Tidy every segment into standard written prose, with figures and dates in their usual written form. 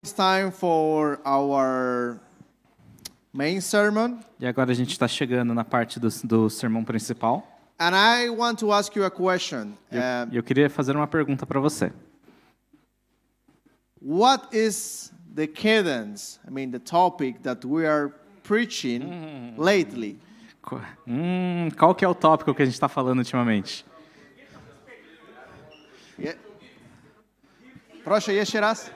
It's time for our main sermon. E agora a gente está chegando na parte do sermão principal. And I want to ask you a question. Eu queria fazer uma pergunta para você. What is the cadence, the topic that we are preaching lately? Qual que é o tópico que a gente está falando ultimamente? Proszę jeszcze raz.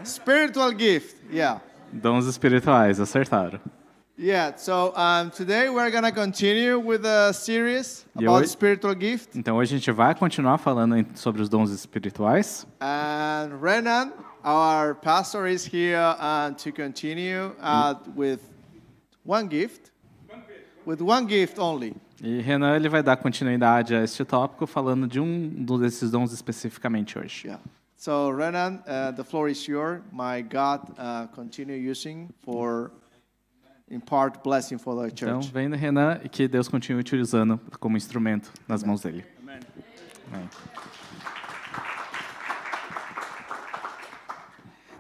Spiritual gift, yeah. Dons espirituais, acertaram. Yeah, so today we're going to continue with a series about spiritual gift. Então hoje a gente vai continuar falando sobre os dons espirituais. And Renan, our pastor, is here to continue with one gift. With one gift only. E Renan ele vai dar continuidade a este tópico falando de desses dons especificamente hoje. Yeah. So Renan, the floor is yours. My God, continue using for impart blessing for the church. Então, vem Renan e que Deus continue utilizando como instrumento nas mãos dele. Amen. Amém.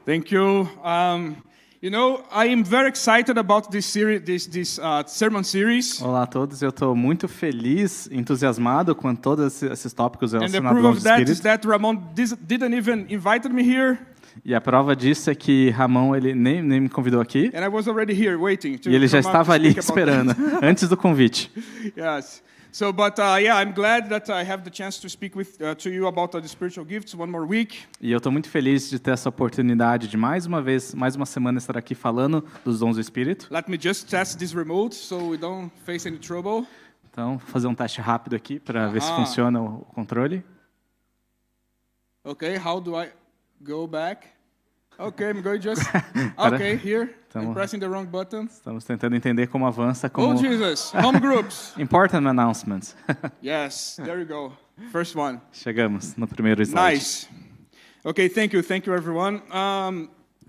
Thank you. I am very excited about this series, this sermon series. Olá a todos, eu estou muito feliz, entusiasmado com todos esses tópicos And the relacionados proof aos of that is espíritos. that Ramon didn't even invite me here, E a prova disso é que Ramon ele nem me convidou aqui and I was already here waiting to e ele já come up to estava ali speak about esperando antes do convite. that. Yes. So, but I'm glad that I have the chance to speak to you about the spiritual gifts one more week. E eu estou muito feliz de ter essa oportunidade de mais uma semana estar aqui falando dos dons do Espírito. Let me just test this remote so we don't face any trouble. Então, vou fazer um teste rápido aqui para ver se funciona o controle. Okay, how do I go back? Okay, I'm going just... Okay, here. I'm pressing the wrong button. Estamos tentando entender como avança Oh, Jesus. Home groups. Important announcements. Yes, there you go. First one. Chegamos no primeiro slide. Nice. Okay, thank you everyone.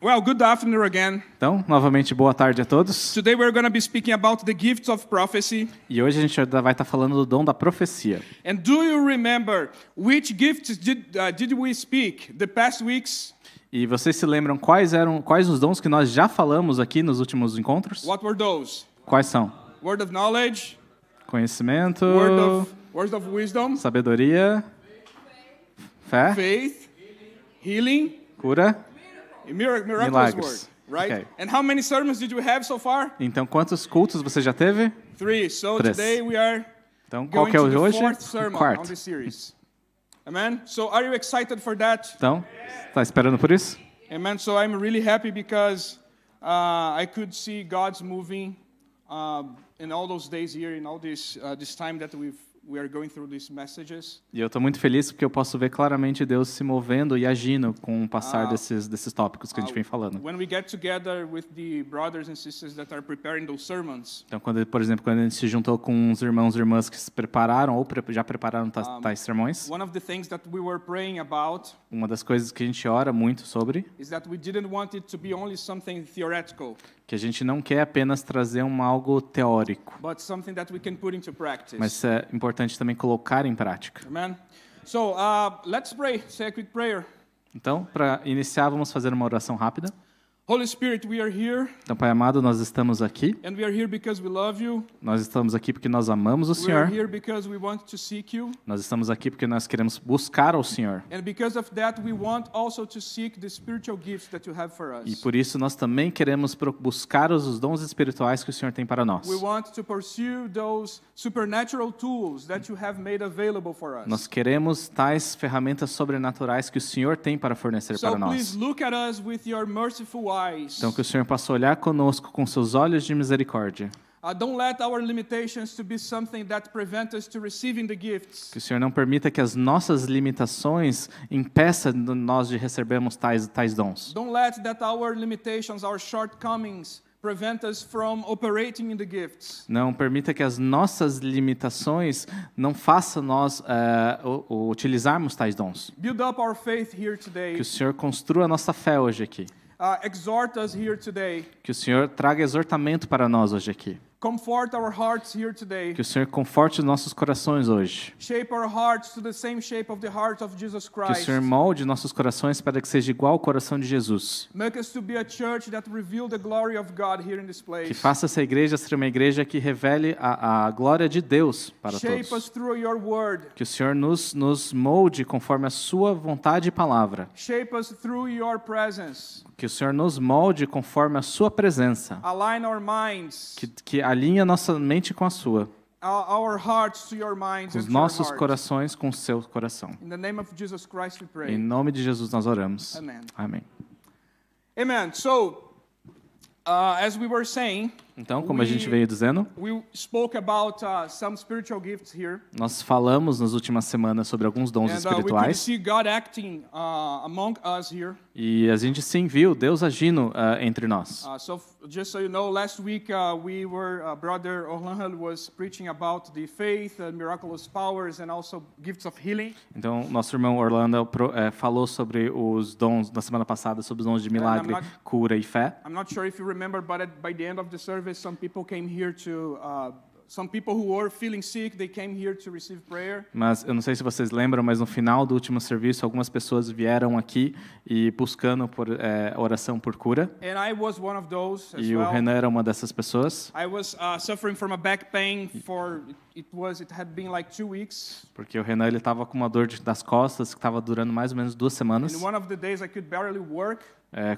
Well, good afternoon again. Então, novamente, boa tarde a todos. Today we're going to be speaking about the gifts of prophecy. E hoje a gente vai estar falando do dom da profecia. And do you remember which gifts did we speak the past weeks? E vocês se lembram quais os dons que nós já falamos aqui nos últimos encontros? What were those? Quais são? Word of knowledge, Conhecimento, words of wisdom, sabedoria, fé, faith, healing, cura, miraculous milagres. word, right? Okay. And how many sermons did you have so far? Então, quantos cultos você já teve? 3. So 3. today we are Então, qual going que é to o de the hoje? fourth O sermon on quarto. this series. Amen. So are you excited for that? Então, está esperando por isso? Amen. So I'm really happy because I could see God's moving in all those days here, in all this time that we are going through these messages. E eu estou muito feliz porque eu posso ver claramente Deus se movendo e agindo com o passar desses tópicos que a gente vem falando. When we get together with the brothers and sisters that are preparing those sermons. Então, por exemplo, quando a gente se juntou com os irmãos e irmãs que se prepararam ou já prepararam tais sermões, One of the things that we were praying about uma das coisas que a gente ora muito sobre, is that we didn't want it to be only something theoretical, que a gente não quer apenas trazer algo teórico, but something that we can put into practice. mas é importante também colocar em prática. Amen. So let's pray. Say a quick prayer. Então, para iniciar, vamos fazer uma oração rápida. Holy Spirit, we are here, Então, Pai amado, nós estamos aqui. and we are here because we love you. Nós estamos aqui porque nós amamos o We are Senhor. here because we want to seek you. Nós estamos aqui porque nós queremos buscar ao Senhor. And because of that, we want also to seek the spiritual gifts that you have for E us. por isso nós também queremos buscar os dons espirituais que o Senhor tem para nós. We want to pursue those supernatural tools that you have made available for us. Nós queremos tais ferramentas sobrenaturais que o Senhor tem para fornecer So para nós. please look at us with your merciful eyes. Então que o Senhor possa olhar conosco com seus olhos de misericórdia. Don't let our limitations to be something that prevent us to receiving the gifts. Que o Senhor não permita que as nossas limitações impeçam nós de recebermos tais dons. Don't let that our limitations, our shortcomings, prevent us from operating in the gifts. Não permita que as nossas limitações não façam nós utilizarmos tais dons. Build up our faith here Que today. o Senhor construa a nossa fé hoje aqui. Exhort us here today. Que o Senhor traga exortamento para nós hoje aqui. Comfort our hearts here today. Que o Senhor conforte os nossos corações hoje. Shape our hearts to the same shape of the heart of Jesus Que o Christ. Senhor molde nossos corações para que seja igual ao coração de Jesus. Make us to be a church that reveal the glory of God here in this place. Que faça essa igreja ser uma igreja que revele a glória de Deus para Shape todos. us through your word. Que o Senhor nos molde conforme a sua vontade e palavra. Shape us through your presence. Que o Senhor nos molde conforme a sua presença. Align our minds. Que alinhe a nossa mente com a sua. Our hearts to your minds Com and os to your nossos hearts. corações com o seu coração. In the name of Jesus Christ we pray. Em nome de Jesus nós oramos. Amen. Amém. Amen. So, as we were saying, Então, como a gente veio dizendo, we spoke about some spiritual gifts here. nós falamos nas últimas semanas sobre alguns dons And we could espirituais. see God acting among us here. E a gente sim viu Deus agindo entre nós. Just so you know, last week Brother Orlando was preaching about the faith and miraculous powers and also gifts of healing. Então, nosso irmão Orlando falou sobre os dons, na semana passada, sobre os dons de milagre, cura e fé. I'm not sure if you remember, but by the end of the service, some people came here to, some people who were feeling sick, they came here to receive prayer. Mas eu não sei se vocês lembram, mas no final do último serviço, algumas pessoas vieram aqui e buscando por oração por cura. And I was one of those as E o well. Renan era uma dessas pessoas, I was suffering from a back pain for, it had been like 2 weeks. porque o Renan ele estava com uma dor das costas que estava durando mais ou menos 2 semanas. And one of the days I could barely work.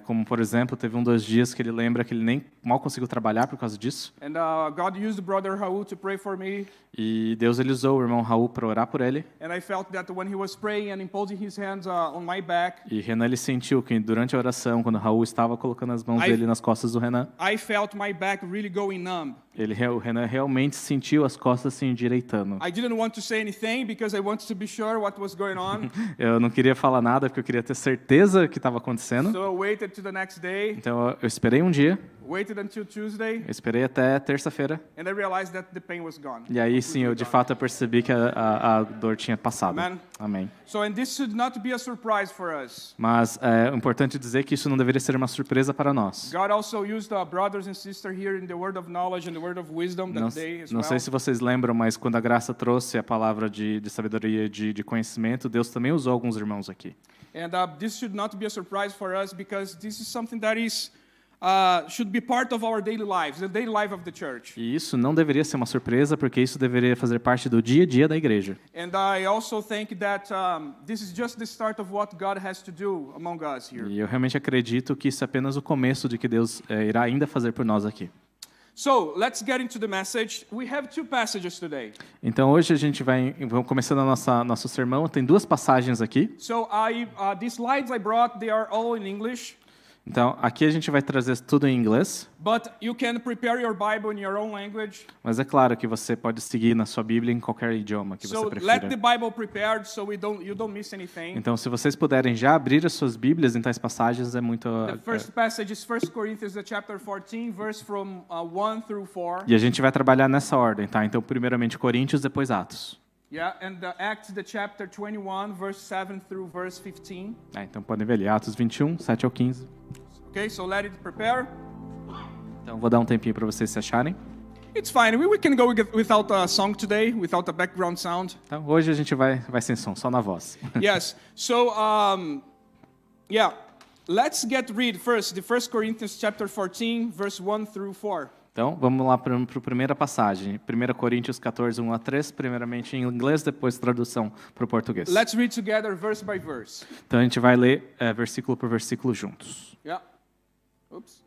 Como, por exemplo, teve 2 dias que ele lembra que ele nem mal conseguiu trabalhar por causa disso. And God used Brother Raul to pray for me. E Deus ele usou o irmão Raul para orar por ele. And I felt that when he was praying and imposing his hands on my back, E Renan ele sentiu que durante a oração, quando Raul estava colocando as mãos dele nas costas do Renan, I felt my back really going numb. o Renan realmente sentiu as costas se endireitando. I didn't want to say anything because I wanted to be sure what was going on. Eu não queria falar nada porque eu queria ter certeza que estava acontecendo. So I waited to the next day, Então eu esperei um dia, waited until Tuesday, eu esperei até terça-feira. and I realized that the pain was gone. E aí sim, eu de fato percebi que a dor tinha passado. Amen. Amém. So, and this should not be a surprise for us. Mas é importante dizer que isso não deveria ser uma surpresa para nós. God also used brothers and sisters here in the word of knowledge and the word of wisdom that day as Não sei well. se vocês lembram, mas quando a graça trouxe a palavra de sabedoria e de conhecimento, Deus também usou alguns irmãos aqui. And this should not be a surprise for us because this is something that is should be part of our daily lives, the daily life of the church. E isso não deveria ser uma surpresa, porque isso deveria fazer parte do dia a dia da igreja. And I also think that this is just the start of what God has to do among us here. E eu realmente acredito que isso é apenas o começo de que Deus irá ainda fazer por nós aqui. So, let's get into the message. We have 2 passages today. Então hoje a gente vamos começando nosso sermão. Tem 2 passagens aqui. So, the slides I brought, they are all in English. Então aqui a gente vai trazer tudo em inglês. But you can prepare your Bible in your own language. Mas é claro que você pode seguir na sua Bíblia em qualquer idioma que você So prefira. let the Bible prepared so you don't miss anything. Então, se vocês puderem já abrir as suas Bíblias em tais passagens, é muito... The first passage is 1 Corinthians chapter 14, verse from 1 through 4. E a gente vai trabalhar nessa ordem, tá? Então, primeiramente Coríntios, depois Atos. Yeah, and Acts chapter 21, verse 7 through verse 15. Então, podem ver ali, Atos 21, 7 ao 15. Okay, so let it prepare. Então, vou dar um tempinho para vocês se acharem. It's fine. We can go without a song today, without a background sound. Então, hoje a gente vai sem som, só na voz. Yes. So, let's read first the 1 Corinthians chapter 14, verse 1 through 4. Então, vamos lá para a primeira passagem. 1 Coríntios 14, 1 a 3, primeiramente em inglês, depois tradução para o português. Let's read together verse by verse. Então, a gente vai ler versículo por versículo juntos. Yeah. Oops.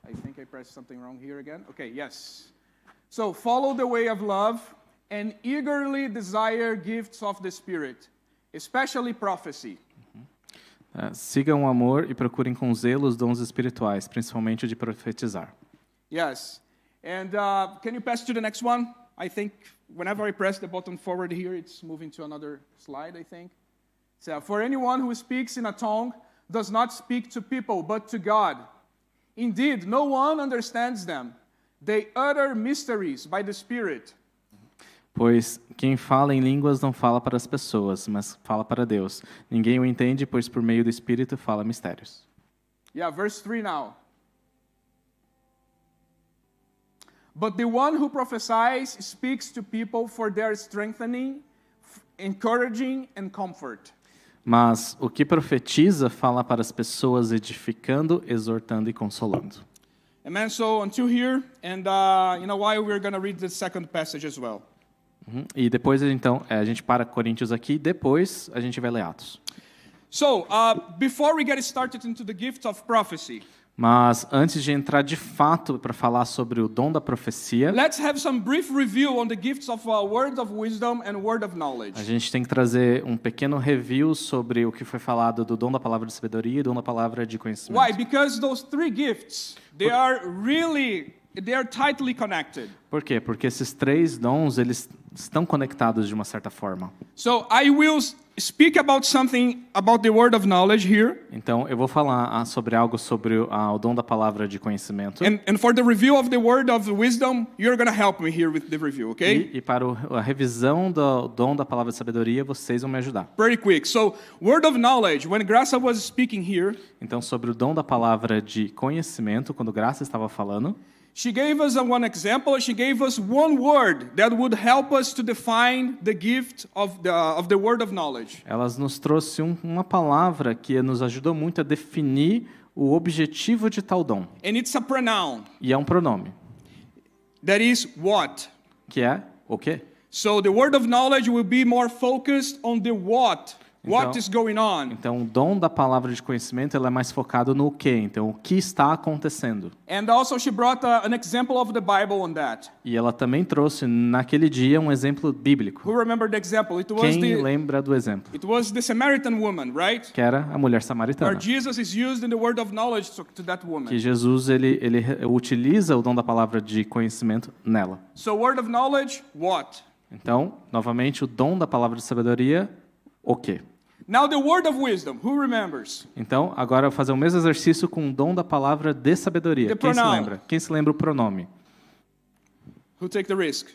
I think I pressed something wrong here again. Okay, yes. So, follow the way of love and eagerly desire gifts of the Spirit, especially prophecy. Sigam o amor e procurem com zelo os dons espirituais, principalmente o de profetizar. Yes. And can you pass to the next one? I think whenever I press the button forward here, it's moving to another slide, I think. So, for anyone who speaks in a tongue does not speak to people, but to God. Indeed, no one understands them. They utter mysteries by the Spirit. Pois quem fala em línguas não fala para as pessoas, mas fala para Deus. Ninguém o entende, pois por meio do Espírito fala mistérios. Yeah, verse 3 now. But the one who prophesies speaks to people for their strengthening, encouraging, and comfort. Mas o que profetiza fala para as pessoas edificando, exortando e consolando. Amen. So until here, and in a while we're going to read the second passage as well. E depois, então, a gente para Coríntios aqui, depois a gente vai ler Atos. So, before we get started into the gift of prophecy, Mas antes de entrar de fato para falar sobre o dom da profecia, let's have some brief review on the gifts of word of wisdom and word of knowledge. a gente tem que trazer um pequeno review sobre o que foi falado do dom da palavra de sabedoria e dom da palavra de conhecimento. Why? Because those three gifts, they are tightly connected. Por quê? Porque esses três dons, eles estão conectados de uma certa forma. So I will speak about something about the word of knowledge here. Então, eu vou falar sobre algo sobre o dom da palavra de conhecimento. And for the review of the word of wisdom, you're going to help me here with the review, okay? E para a revisão do dom da palavra de sabedoria, vocês vão me ajudar. Pretty quick. So, word of knowledge, when Graça was speaking here, Então, sobre o dom da palavra de conhecimento, quando Graça estava falando, she gave us one example. She gave us one word that would help us to define the gift of the word of knowledge. ela nos trouxe uma palavra que nos ajudou muito a definir o objetivo de tal dom. And it's a pronoun. E é um pronome, That is what. que é o quê? So the word of knowledge will be more focused on the what. What is going on? Então, o dom da palavra de conhecimento ela é mais focado no quê? Então, o que está acontecendo. And also she brought an example of the Bible on that. E ela também trouxe, naquele dia, um exemplo bíblico. Who remember the example? Quem lembra do exemplo? It was the Samaritan woman, right? Que era a mulher Where samaritana. Jesus is used in the word of knowledge to that Que woman. Jesus ele utiliza o dom da palavra de conhecimento nela. So word of knowledge, what? Então, novamente, o dom da palavra de sabedoria, o quê? Now the word of wisdom, who remembers? Então, agora eu vou fazer o mesmo exercício com o dom da palavra de sabedoria. The Quem se pronoun. lembra? Quem se lembra o pronome? Who take the risk?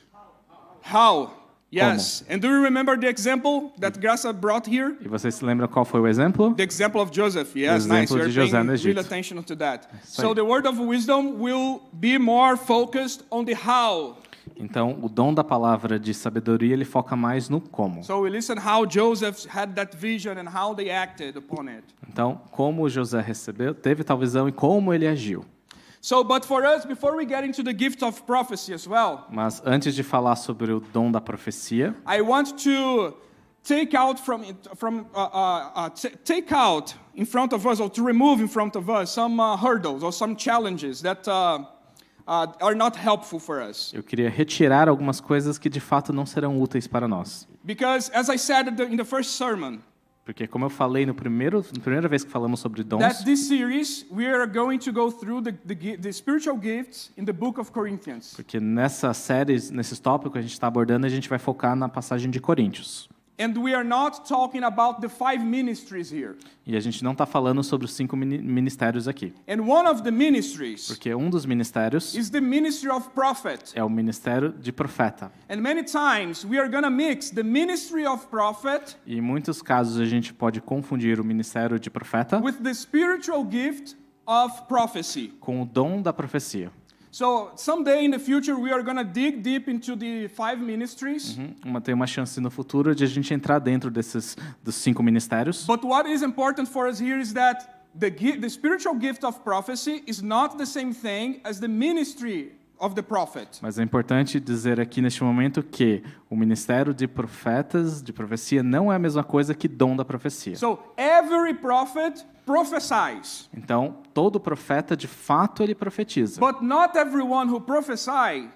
How? Yes. And do you remember the example that Graça brought here? E vocês se lembram qual foi o exemplo? The example of Joseph. Yes, O nice. exemplo You're de José paying no real Egito. attention to that. Isso So aí. the word of wisdom will be more focused on the how. Então, o dom da palavra de sabedoria, ele foca mais no como. So we listen how Joseph had that vision and how they acted upon it. Então, como José recebeu, teve tal visão e como ele agiu. So, but for us, before we get into the gift of prophecy as well, Mas antes de falar sobre o dom da profecia, I want to take out take out in front of us, or to remove in front of us, some hurdles or some challenges that are not helpful for us. eu queria retirar algumas coisas que de fato não serão úteis para nós. Because, as I said in the first sermon, Porque, como eu falei na primeira vez que falamos sobre dons, that this series we are going to go through the spiritual gifts in the book of Corinthians. porque nessa série, nesses tópicos que a gente está abordando, a gente vai focar na passagem de Coríntios. And we are not talking about the 5 ministries here. E a gente não está falando sobre os 5 ministérios aqui. And one of the ministries Porque um dos ministérios is the ministry of prophet. é o ministério de profeta. And many times we are going to mix the ministry of prophet E em muitos casos a gente pode confundir o ministério de profeta with the spiritual gift of prophecy. com o dom da profecia. So someday in the future we are going to dig deep into the 5 ministries. Tem uma chance no futuro de a gente entrar dentro dos 5 ministérios. But what is important for us here is that the spiritual gift of prophecy is not the same thing as the ministry of the prophet. Mas é importante dizer aqui neste momento que o ministério de profetas, de profecia, não é a mesma coisa que dom da profecia. So every prophet prophesies. Então, todo profeta, de fato, ele profetiza. But not everyone who prophesies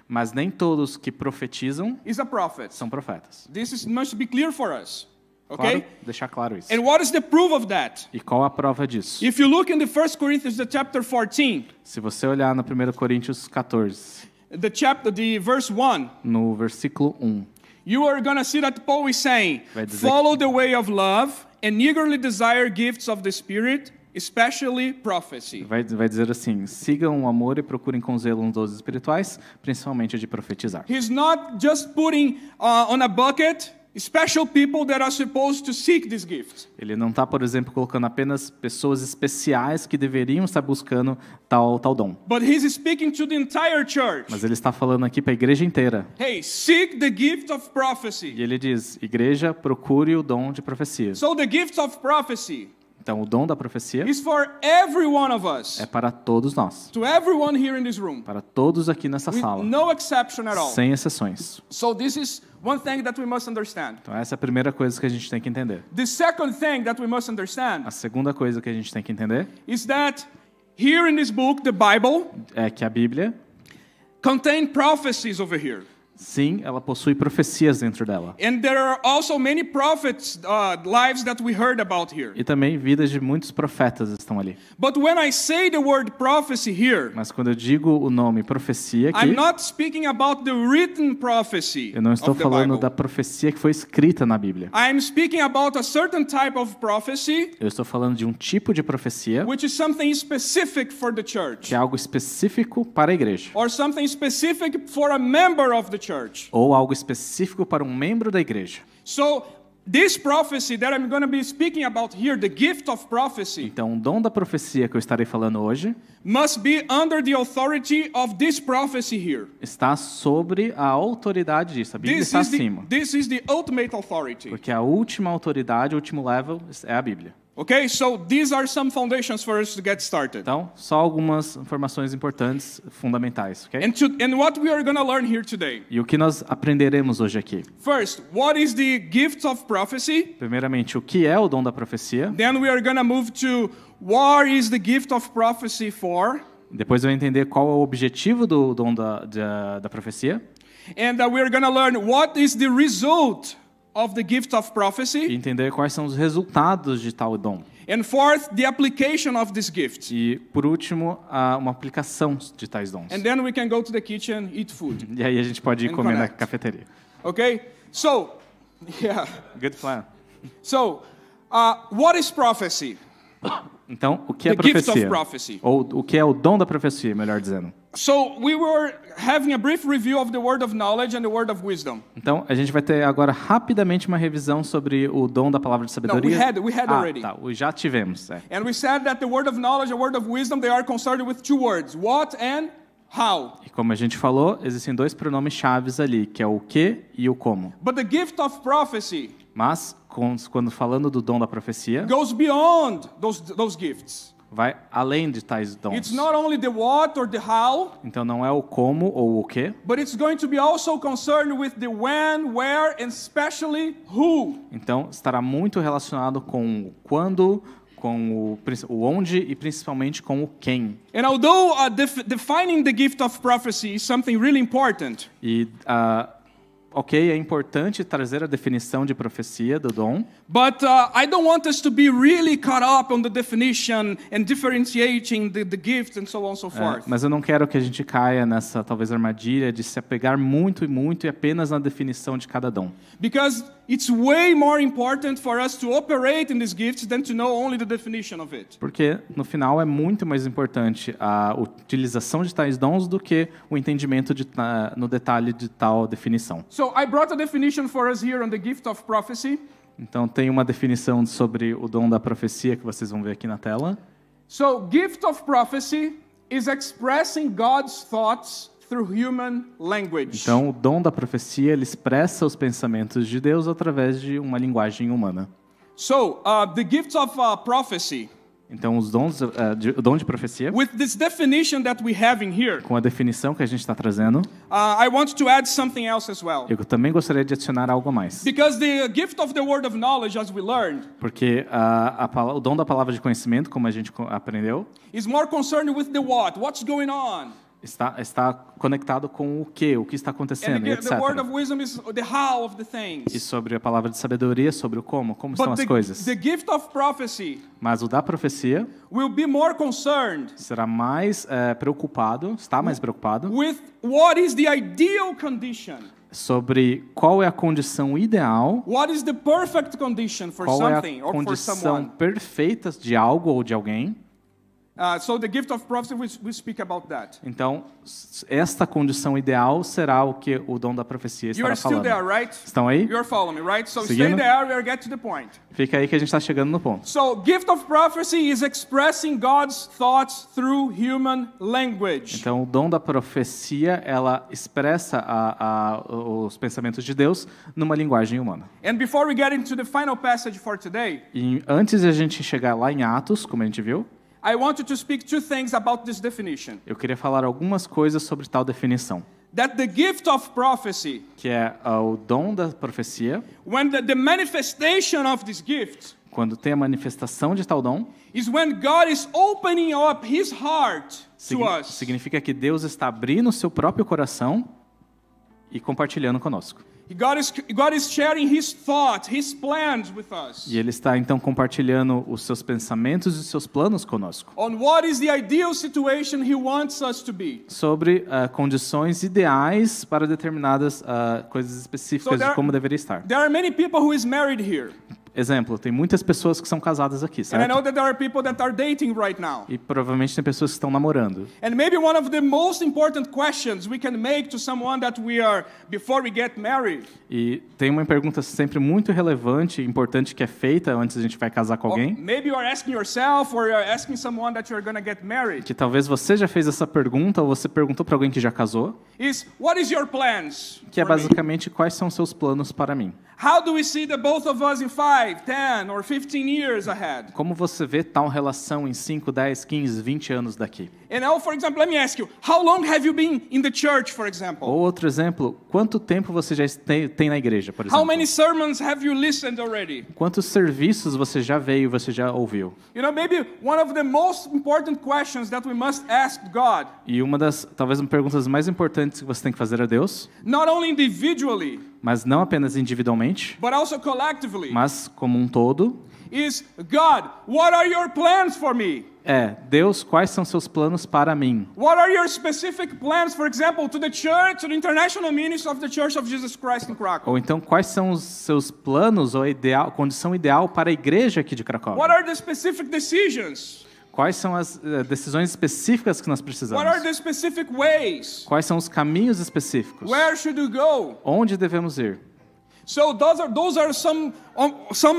Mas nem todos que profetizam is a prophet. são profetas. Must be clear for us. Okay? Claro, deixar claro isso. And what is the proof of that? E qual a prova disso? If you look in the 1 Corinthians, the chapter 14, Se você olhar no 1 Coríntios 14, the verse 1, no versículo 1, you are going to see that Paul is saying, Vai dizer follow the way of love and eagerly desire gifts of the Spirit, especially prophecy. vai dizer assim: sigam o amor e procurem com zelo uns dons espirituais, principalmente de profetizar. He's not just putting on a bucket special people that are supposed to seek this gift. Ele não está, por exemplo, colocando apenas pessoas especiais que deveriam estar buscando tal dom. But he's speaking to the entire church. Mas ele está falando aqui para a igreja inteira. Hey, seek the gift of prophecy. E ele diz, igreja, procure o dom de profecia. So the gift of prophecy Então, o dom da profecia is for every one of us. é para todos nós. To everyone here in this room. Para todos aqui nessa With sala. no exception at all. Sem exceções. So this is one thing that we must understand. Então, essa é a primeira coisa que a gente tem que entender. The second thing that we must understand A segunda coisa que a gente tem que entender is that here in this book, the Bible, é que a Bíblia, contain prophecies over here. sim, ela possui profecias dentro dela. And there are also many prophets' lives that we heard about here. E também vidas de muitos profetas estão ali. But when I say the word prophecy here, Mas quando eu digo o nome profecia aqui, I'm not speaking about the written prophecy eu não estou of the falando Bible. da profecia que foi escrita na Bíblia. I'm speaking about a certain type of prophecy, Eu estou falando de um tipo de profecia which is something specific for the church, que é algo específico para a igreja. or something specific for a member of the church. Ou algo específico para um membro da igreja. So this prophecy that I'm going to be speaking about here, the gift of prophecy, Então, o dom da profecia que eu estarei falando hoje must be under the authority of this prophecy here. está sobre a autoridade disso. A Bíblia está acima. This is the ultimate authority. Porque a última autoridade, o último level é a Bíblia. Okay, so these are some foundations for us to get started. Então, só algumas informações importantes, fundamentais, ok? And what we are going to learn here today. E o que nós aprenderemos hoje aqui? First, what is the gift of prophecy? Primeiramente, o que é o dom da profecia? Then we are going to move to what is the gift of prophecy for? Depois eu vou entender qual é o objetivo do dom da profecia. And we are going to learn what is the result of the gift of E prophecy. entender quais são os resultados de tal dom. And fourth, the application of this gift. E, por último, uma aplicação de tais dons. And then we can go to the kitchen, eat food. E aí a gente pode ir And comer na connect. cafeteria. Okay? So, yeah. Good plan. So, what is prophecy? Então, o que é The gift of profecia? prophecy. Ou o que é o dom da profecia, melhor dizendo. So, we were having a brief review of the word of knowledge and the word of wisdom. Então, a gente vai ter agora rapidamente uma revisão sobre o dom da palavra de sabedoria. we had already. Tá, já tivemos. É. And we said that the word of knowledge and word of wisdom, they are concerned with two words, what and how. E como a gente falou, existem dois pronomes chaves ali, que é o que e o como. But the gift of prophecy Mas, quando falando do dom da profecia, goes beyond those gifts. vai além de tais dons. It's not only the what or the how, Então, não é o como ou o que, but it's going to be also concerned with the when, where, and especially who. então estará muito relacionado com o quando, com o onde e principalmente com o quem. And although defining the gift of prophecy is something really important, E, ok, é importante trazer a definição de profecia do dom, but I don't want us to be really caught up on the definition and differentiating the gifts and so on and so forth. mas eu não quero que a gente caia nessa, talvez, armadilha de se apegar muito e apenas na definição de cada dom. Because it's way more important for us to operate in these gifts than to know only the definition of it. Porque, no final, é muito mais importante a utilização de tais dons do que o entendimento no detalhe de tal definição. So I brought a definition for us here on the gift of prophecy. Então, tem uma definição sobre o dom da profecia que vocês vão ver aqui na tela. So gift of prophecy is expressing God's thoughts through human language. Então, o dom da profecia, ele expressa os pensamentos de Deus através de uma linguagem humana. So the gifts of prophecy, Então, os dons, o dom de profecia, with this definition that we have in here, com a definição que a gente está trazendo, I want to add something else as well. eu também gostaria de adicionar algo a mais. Because the gift of the word of knowledge, as we learned, Porque o dom da palavra de conhecimento, como a gente aprendeu, is more concerned with the what, what's going on. está conectado com o que está And acontecendo, e etc. the word of wisdom is the how of the things. E sobre a palavra de sabedoria, sobre o como estão But as coisas. the gift of prophecy Mas o da profecia will be more concerned será mais preocupado, está mais preocupado, with what is the ideal condition. sobre qual é a condição ideal, What is the perfect condition for qual é something a or for condição someone. perfeita de algo ou de alguém, So the gift of prophecy, we speak about that. Então, esta condição ideal será o que o dom da profecia You are estará still falando. there, right? Estão aí? You're following me, right? So stay Seguindo? there, we'll get to the point. Fica aí que a gente está chegando no ponto. So gift of prophecy is expressing God's thoughts through human language. Então, o dom da profecia, ela expressa os pensamentos de Deus numa linguagem humana. And before we get into the final passage for today, E antes de a gente chegar lá em Atos, como a gente viu, I want you to speak two things about this definition. eu queria falar algumas coisas sobre tal definição, That the gift of prophecy, que é o dom da profecia, when the manifestation of this gift quando tem a manifestação de tal dom, is when God is opening up His heart to us. significa que Deus está abrindo o seu próprio coração e compartilhando conosco. God is sharing His thoughts, His plans with us. E Ele está, então, compartilhando os seus pensamentos e os seus planos conosco. On what is the ideal situation He wants us to be. Sobre condições ideais para determinadas coisas específicas So de como deveria estar. There are many people who is married here. Exemplo, tem muitas pessoas que são casadas aqui, And I certo? know that there are people that are dating right now. E provavelmente tem pessoas que estão namorando. And maybe one of the most important questions we can make to someone that we are before we get married. E tem uma pergunta sempre muito relevante e importante que é feita antes a gente vai casar com Or alguém, maybe you are asking yourself or you are asking someone that you're going to get married. que talvez você já fez essa pergunta ou você perguntou para alguém que já casou, Is what is your plans? que é for me? basicamente quais são seus planos para mim. How do we see the both of us in 5, 10 or 15 years ahead? Como você vê tal relação em 5, 10, 15, 20 anos daqui? And now, for example, let me ask you, how long have you been in the church, for example? Ou outro exemplo, quanto tempo você já tem na igreja, por How exemplo? many sermons have you listened already? Quantos serviços você já veio, você já ouviu? You know, maybe one of the most important questions that we must ask God, E uma das, talvez, uma perguntas mais importantes que você tem que fazer a Deus, not only individually, mas não apenas individualmente, but also collectively, mas como um todo, is God, what are your plans for me? Deus, quais são seus planos para mim? What are your specific plans, for example, to the church, to the international ministry of the Church of Jesus Christ in Krakow? Ou então, quais são os seus planos ou condição ideal para a igreja aqui de Cracóvia? What are the specific decisions? Quais são as decisões específicas que nós What precisamos? are the specific ways? Quais são os caminhos específicos? Where should you go? Onde devemos ir? So those are some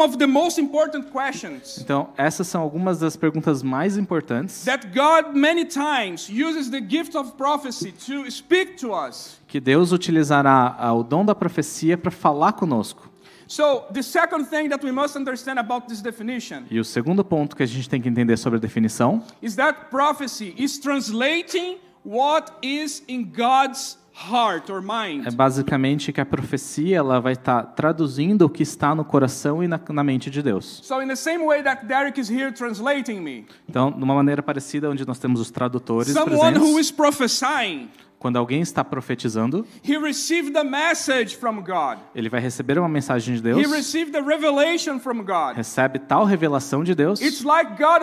of the most important questions Então, essas são algumas das perguntas mais importantes that God many times uses the gift of prophecy to speak to us. que Deus utilizará o dom da profecia para falar conosco. So the second thing that we must understand about this definition E o segundo ponto que a gente tem que entender sobre a definição is that prophecy is translating what is in God's heart or mind. é basicamente que a profecia ela vai estar traduzindo o que está no coração e na mente de Deus. So in the same way that Derek is here translating me, Então, de uma maneira parecida, onde nós temos os tradutores someone who presentes, is prophesying, quando alguém está profetizando, he received a message from God. ele vai receber uma mensagem de He Deus, received a revelation from God. recebe tal revelação de Deus, It's like God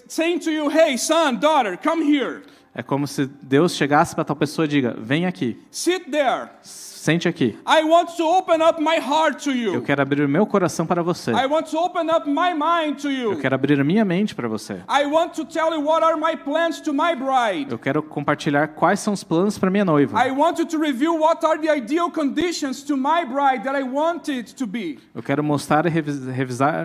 saying to you, hey, son, daughter, come here. é como se Deus chegasse para tal pessoa e diga, vem aqui, Sit there. sente aqui, I want to open up my heart to eu you. quero abrir o meu coração para você, I want to open up my mind to eu you. quero abrir a minha mente para você, I want to tell you what are my plans to my bride. eu quero compartilhar quais são os planos para minha noiva, I want you to review what are the ideal conditions to my bride that I want it to be. eu quero mostrar e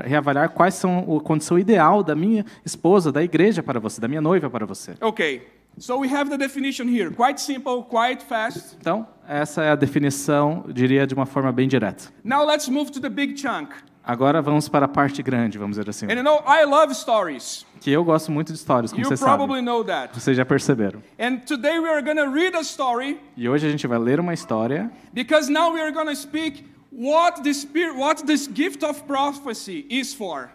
reavaliar quais são a condição ideal da minha esposa, da igreja para você, da minha noiva para você. Okay, so we have the definition here. Quite simple, quite fast. Então, essa é a definição, eu diria, de uma forma bem direta. Now let's move to the big chunk. Agora vamos para a parte grande, vamos dizer assim. And you know, I love stories. Que eu gosto muito de histórias, como You vocês probably sabem. know that. Vocês já perceberam. And today we are going to read a story E hoje a gente vai ler uma história, because now we are going to speak what this gift of prophecy is for.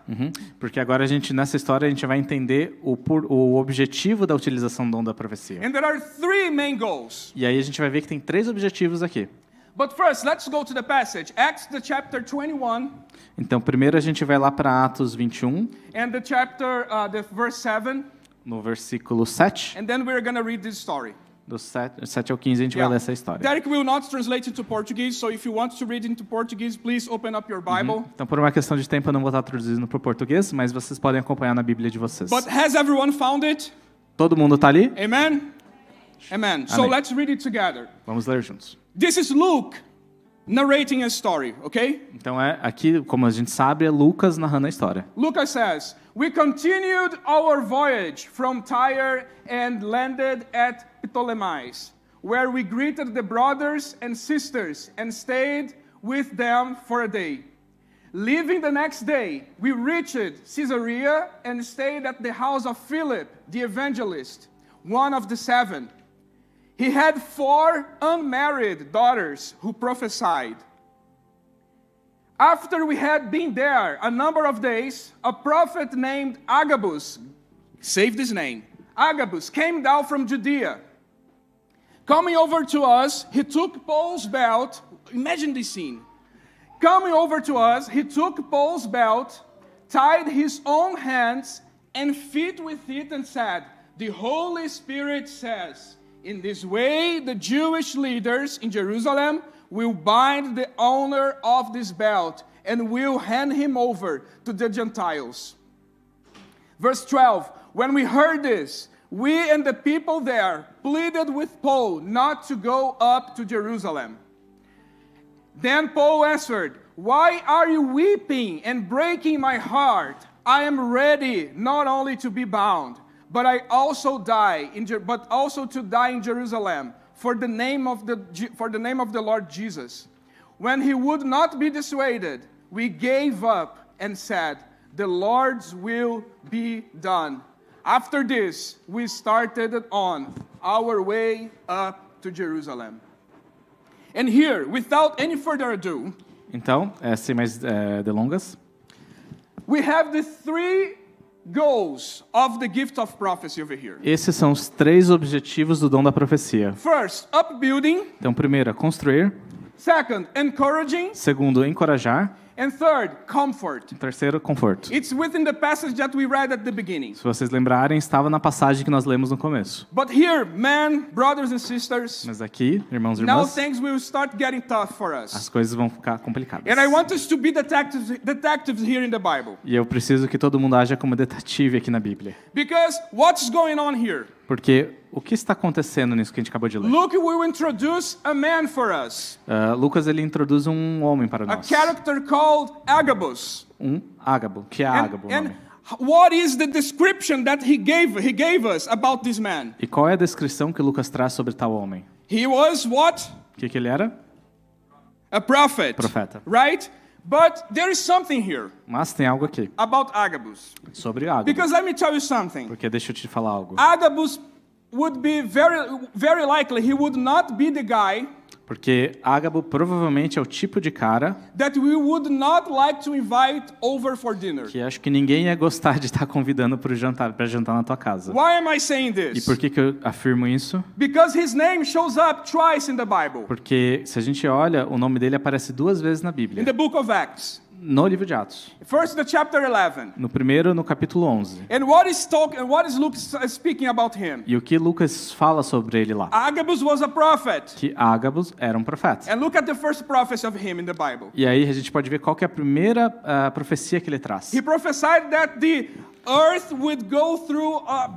porque agora nessa história a gente vai entender o objetivo da utilização do dom da profecia. And there are three main goals. E aí a gente vai ver que tem 3 objetivos aqui. But first, let's go to the passage, Acts the chapter 21 Então, primeiro a gente vai lá para Atos 21, and the verse 7, no versículo 7, and then we're going to read this story. Do 7 ao 15 a gente vai ler essa história. Derek will not translate into Portuguese, so if you want to read into Portuguese, please open up your Bible. Então, por uma questão de tempo, eu não vou estar traduzindo para o português, mas vocês podem acompanhar na Bíblia de vocês. But has everyone found it? Todo mundo está ali? Amen? Amen. So Amém. let's read it together. Vamos ler juntos. This is Luke narrating a story, okay? Então, aqui, como a gente sabe, é Lucas narrando a história. Lucas says, "We continued our voyage from Tyre and landed at Ptolemais, where we greeted the brothers and sisters and stayed with them for a day. Leaving the next day, we reached Caesarea and stayed at the house of Philip, the evangelist, one of the 7. He had 4 unmarried daughters who prophesied. After we had been there a number of days, a prophet named Agabus, save this name, Agabus came down from Judea. Coming over to us, he took Paul's belt. Imagine this scene. Coming over to us, he took Paul's belt, tied his own hands and feet with it, and said, 'The Holy Spirit says, in this way the Jewish leaders in Jerusalem will bind the owner of this belt and will hand him over to the Gentiles.' Verse 12, when we heard this, we and the people there pleaded with Paul not to go up to Jerusalem. Then Paul answered, 'Why are you weeping and breaking my heart? I am ready not only to be bound, but also to die in Jerusalem for the name of the Lord Jesus.' When he would not be dissuaded, we gave up and said, 'The Lord's will be done.' After this, we started on our way up to Jerusalem." And here, without any further ado, Então, sem mais delongas, we have the 3 goals of the gift of prophecy over here. esses são os 3 objetivos do dom da profecia. First, upbuilding. Então, primeiro, construir. Second, encouraging. Segundo, encorajar. And third, comfort. Terceiro, conforto. It's within the passage that we read at the beginning. Se vocês lembrarem, estava na passagem que nós lemos no começo. But here, men, brothers and sisters, Mas aqui, irmãos e now irmãs, things will start getting tough for as us. coisas vão ficar complicadas. And I want us to be detectives here in the Bible. E eu preciso que todo mundo haja como detetive aqui na Bíblia. Because what's going on here? Porque o que está acontecendo nisso que a gente acabou de ler? Luke will introduce a man for us. Lucas, ele introduz um homem para A nós. character called Agabus. Ágabo, que é Ágabo o And nome. what is the description that he gave us about this man? E qual é a descrição que Lucas traz sobre tal homem? He was what? O que ele era? A prophet. Profeta. Right? But there is something here Mas tem algo aqui about Agabus. sobre Ágabo. Because let me tell you something. Porque deixa eu te falar algo. Agabus would be very likely he would not be the guy Porque Ágabo provavelmente é o tipo de cara that we would not like to invite over for dinner. que acho que ninguém ia gostar de estar convidando para jantar na tua casa. Why am I saying E this? por que eu afirmo isso? Because his name shows up twice in the Bible. Porque se a gente olha, o nome dele aparece 2 vezes na In Bíblia. the book of Acts. No livro de Atos. First, the chapter 11. No primeiro, no capítulo 11. And what is Luke speaking about him? E o que Lucas fala sobre ele lá? Agabus was a prophet. Que Ágabo era um profeta. And look at the first prophecy of him in the Bible. E aí a gente pode ver qual que é a primeira profecia que ele traz. He prophesied that the earth would go through a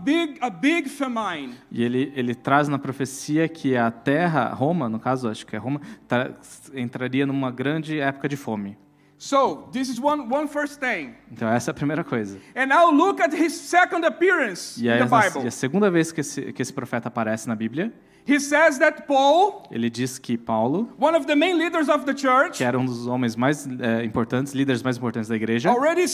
big famine. E ele traz na profecia que a terra, Roma, no caso, acho que é Roma, entraria numa grande época de fome. So, this is one first thing. Então essa é a primeira coisa. And now look at his second appearance E in aí, the Bible. a segunda vez que esse profeta aparece na Bíblia, He says that Paul, ele diz que Paulo, one of the main leaders of the church, que era um dos homens mais importantes, líderes mais importantes da igreja, already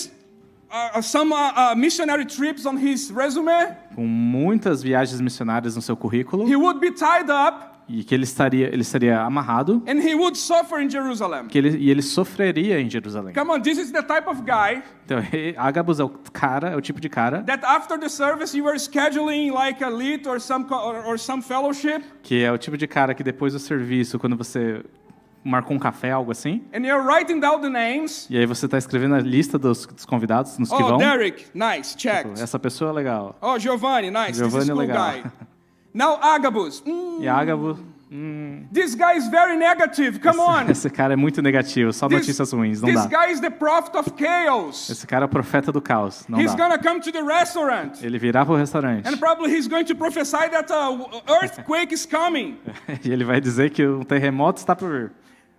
some missionary trips on his resume. com muitas viagens missionárias no seu currículo, He would be tied up e que ele estaria amarrado, and he would suffer in Jerusalem. e ele sofreria em Jerusalém. Come on, this is the type of guy Então, Ágabos é o tipo de cara that after the service you were scheduling like a lit or some fellowship, que é o tipo de cara que depois do serviço, quando você marcou um café, algo assim, and you're writing down the names. e aí você está escrevendo a lista dos convidados, nos que Oh, vão. Derek, nice, checked. Essa pessoa é legal. Oh, Giovanni, nice, this is Giovanni é cool legal. guy. Now Agabus. E Ágabo, This guy is very negative. Come on. esse cara é muito negativo, só notícias ruins, não This dá. guy is the prophet of chaos. Esse cara é o profeta do caos, não He's dá. gonna come to the restaurant. Ele virá pro restaurante And probably he's going to prophesy that an earthquake is coming. e ele vai dizer que um terremoto está por vir.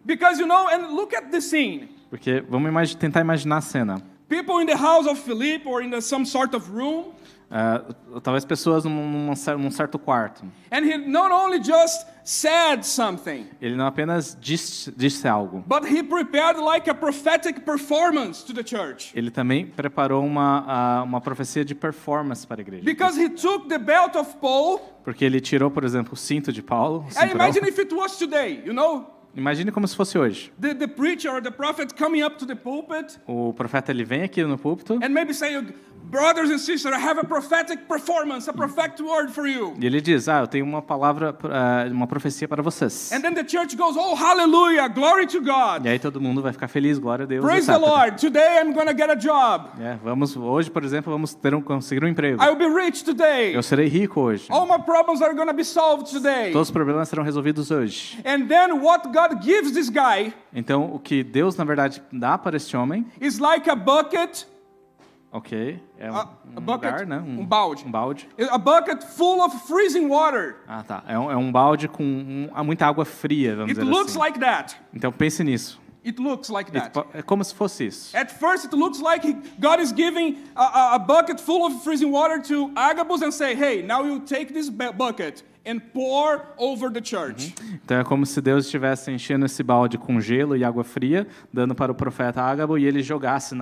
Because, and look at the scene. Porque vamos tentar imaginar a cena. People in the house of Philip or in some sort of room. Talvez pessoas num certo quarto. And he not only just said something, Ele não apenas disse algo. but he prepared like a prophetic performance to the church. Ele também preparou uma profecia de performance para a igreja. Because he took the belt of Paul. Porque ele tirou, por exemplo, o cinto de Paulo. O And cinturão. imagine if it was today, Imagine como se fosse hoje. the preacher or the prophet coming up to the pulpit O profeta ele vem aqui no púlpito and maybe saying, brothers and sisters, I have a prophetic performance, a prophetic word for you. e ele diz: eu tenho uma palavra, uma profecia para vocês. And then the church goes, oh, hallelujah, glory to God. E aí todo mundo vai ficar feliz, glória a Deus. Praise etc. the Lord. Today I'm going to get a job. Hoje, por exemplo, vamos conseguir um emprego. I will be rich today. Eu serei rico hoje. All my problems are going to be solved today. Todos os problemas serão resolvidos hoje. And then what God gives this guy Então, o que Deus, na verdade, dá para este homem, is like a bucket, é a um bucket, lugar, né? um balde. Um balde. A bucket full of freezing water. Ah, tá. É um balde com muita água fria, vamos It dizer looks assim. like that. Então, pense nisso. It looks like that. É como se fosse isso. At first, it looks like God is giving a bucket full of freezing water to Agabus and say, hey, now you take this bucket and pour over the church. Então é como se Deus estivesse enchendo esse balde com gelo e água fria, dando para o profeta Ágabo e ele jogasse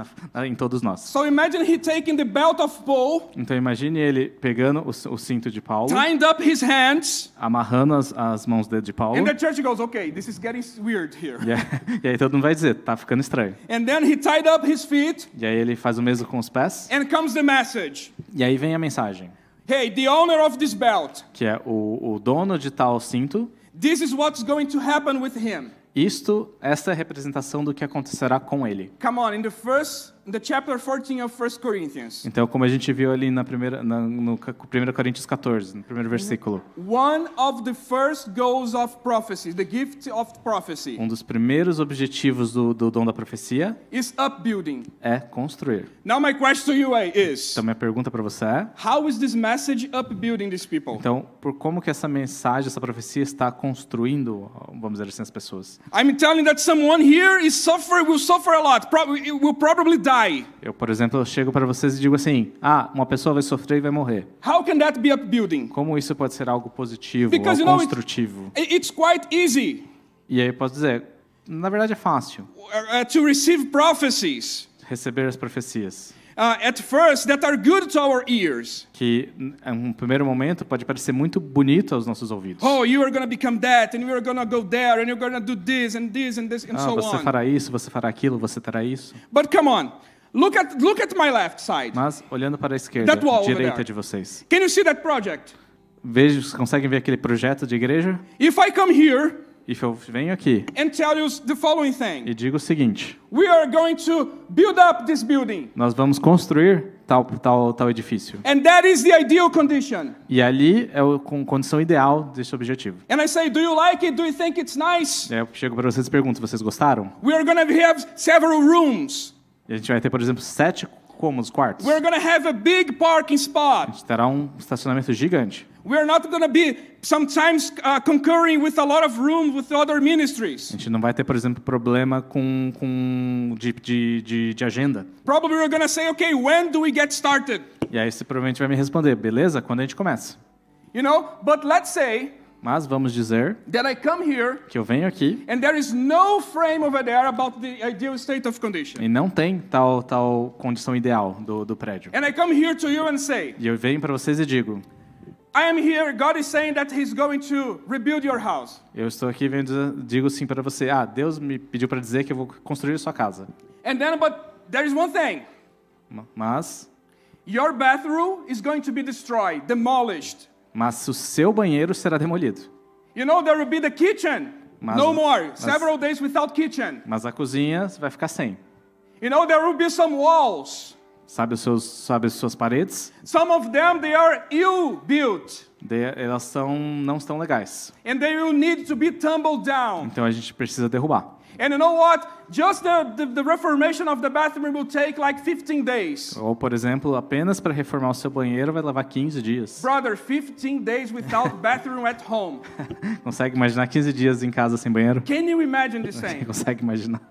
em todos nós. So imagine he taking the belt of Paul, Então imagine ele pegando o cinto de Paulo, tying up his hands, amarrando as mãos de Paulo, and the church goes, okay, this is getting weird here. e aí todo mundo vai dizer, tá ficando estranho. And then he tied up his feet, E aí ele faz o mesmo com os pés, and comes the message. e aí vem a mensagem, Hey, the owner of this belt, que é o dono de tal cinto, this is what's going to happen with him. esta é a representação do que acontecerá com ele. Come on, in the chapter 14 of 1 Corinthians. Então, como a gente viu ali no 1 Coríntios 14, no primeiro versículo, One of the first goals of prophecy, the gift of prophecy, um dos primeiros objetivos do dom da profecia is upbuilding. é construir. Now my question to you is, Então, minha pergunta para você é, how is this message upbuilding these people? então, por como que essa mensagem, essa profecia está construindo, vamos dizer assim, as pessoas? I'm telling that someone here will suffer a lot, will probably die. Eu, por exemplo, eu chego para vocês e digo assim, uma pessoa vai sofrer e vai morrer. How can that be upbuilding? Como isso pode ser algo positivo, Because, algo construtivo? It's quite easy E aí eu posso dizer, na verdade é fácil to receive prophecies. receber as profecias. At first, that are good to our ears. Que, em um primeiro momento, pode parecer muito bonito aos nossos ouvidos. Oh, you are going to become that, and you are going to go there, and you're going to do this and this and this and so Você on. fará isso, você fará aquilo, você terá isso. But come on, look at my left side. Mas, olhando para a esquerda, That wall over direita there. de vocês, Can you see that project? conseguem ver aquele projeto de igreja? If I come here E eu venho aqui and tell you the following thing, e digo o seguinte, we are going to build up this building, nós vamos construir tal edifício. and that is the ideal condition. E ali é a condição ideal desse objetivo. And I say, do you like it? Do you think it's nice? E aí eu chego para vocês e pergunto, vocês gostaram? We are going to have several rooms. E a gente vai ter, por exemplo, 7 cômodos, quartos. We're going to have a big parking A spot. gente terá um estacionamento gigante. We are not going to be sometimes concurring with a lot of rooms with other A ministries. gente não vai ter, por exemplo, problema de agenda. Probably we're going to say, okay, when do we get started? E aí você provavelmente vai me responder, beleza? Quando a gente começa. But let's say Mas vamos dizer that I come here que eu venho aqui and there is no frame over there about the ideal state of condition. e não tem tal condição ideal do prédio. And I come here to you and say, E eu venho para vocês e digo, I am here, God is saying that He's going to rebuild your house. eu estou aqui e digo sim para você, Deus me pediu para dizer que eu vou construir a sua casa. And then, but there is one thing. Mas Your bathroom is going to be destroyed, demolished. o seu banheiro será demolido. There will be the kitchen. No more. mas- Several days without kitchen. Mas a cozinha vai ficar sem. There will be some walls. Sabe as suas paredes? Some of them, they are ill-built. Elas não estão legais. And they will need to be tumbled down. Então a gente precisa derrubar. And you know what? Just the reformation of the bathroom will take like 15 days. Ou, por exemplo, apenas para reformar o seu banheiro vai levar 15 dias. Brother, 15 days without bathroom at home. Consegue imaginar 15 dias em casa sem banheiro? Can you imagine this Você thing? consegue imaginar?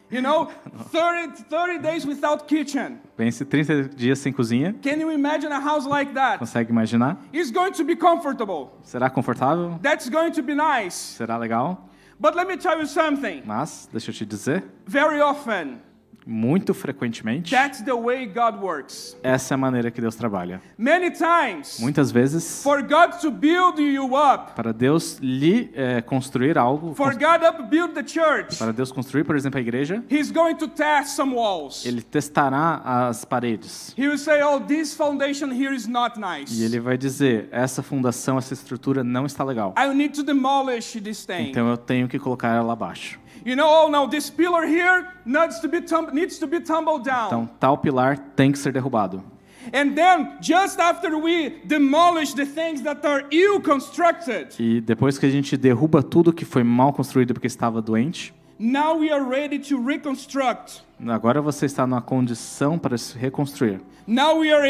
You know, 30 days without kitchen. Pense 30 dias sem cozinha. Can you imagine a house like that? Consegue imaginar? It's going to be comfortable. Será confortável? That's going to be nice. Será legal? But let me tell you something. Mas, deixa eu te dizer, Very often, muito frequentemente, that's the way God works. essa é a maneira que Deus trabalha. Many times, Muitas vezes, for God to build you up, para Deus lhe construir algo, for God to build the church, para Deus construir, por exemplo, a igreja, He's going to test some walls. Ele testará as paredes. He will say, oh, this foundation here is not nice. E Ele vai dizer, essa fundação, essa estrutura não está legal. I need to demolish this thing. Então eu tenho que colocar ela abaixo. You know, oh no, this pillar here needs to be tumbled down. Então tal pilar tem que ser derrubado. And then, just after we demolish the things that are ill-constructed, E depois que a gente derruba tudo que foi mal construído porque estava doente, now we are ready to reconstruct. agora você está numa condição para se reconstruir. Now we are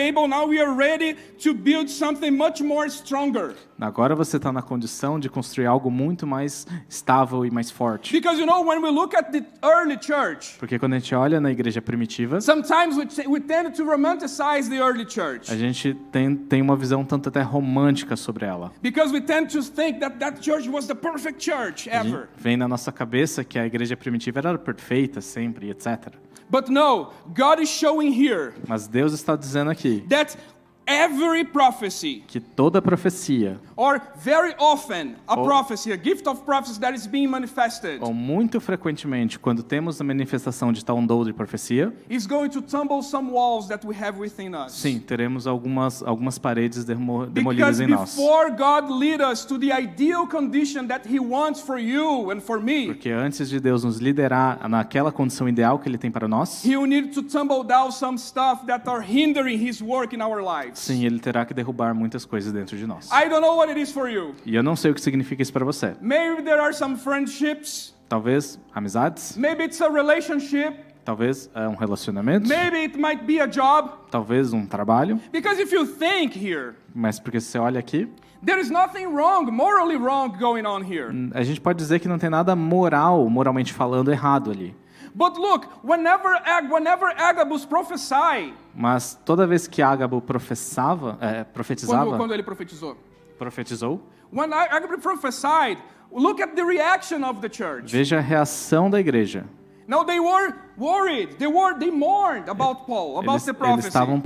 ready to build something much more stronger. Agora você está na condição de construir algo muito mais estável e mais forte. Because you know, when we look at the early church, Porque quando a gente olha na igreja primitiva, sometimes we tend to romanticize the early church. a gente tem uma visão tanto até romântica sobre ela. Because we tend to think that church was the perfect church ever. Vem na nossa cabeça que a igreja primitiva era perfeita sempre, etc. But no, God is showing here Mas Deus está dizendo aqui that every prophecy, que toda profecia, or very often a Ou- prophecy, a gift of prophecy that is being manifested, ou muito frequentemente, quando temos a manifestação de tal dom de profecia, is going to tumble some walls that we have within us. sim, teremos algumas paredes demolidas Because em nós. before God lead us to the ideal condition that He wants for you and for me, Porque antes de Deus nos liderar naquela condição ideal que Ele tem para nós, He will need to tumble down some stuff that are hindering His work in our lives. sim, Ele terá que derrubar muitas coisas dentro de nós. I don't know what it is for you. E eu não sei o que significa isso para você. Maybe there are some friendships. Talvez amizades, Maybe it's a relationship. talvez um relacionamento, Maybe it might be a job. talvez um trabalho. Because if you think here, Mas porque você olha aqui, there is nothing wrong, morally wrong going on here. a gente pode dizer que não tem nada moralmente falando, errado ali. But look, whenever Agabus prophesied, Mas toda vez que Ágabo profetizava, quando ele profetizou, when Agabus prophesied, look at the reaction of the church. veja a reação da igreja. Now they were worried. They mourned about Paul, about the Eles prophecy. estavam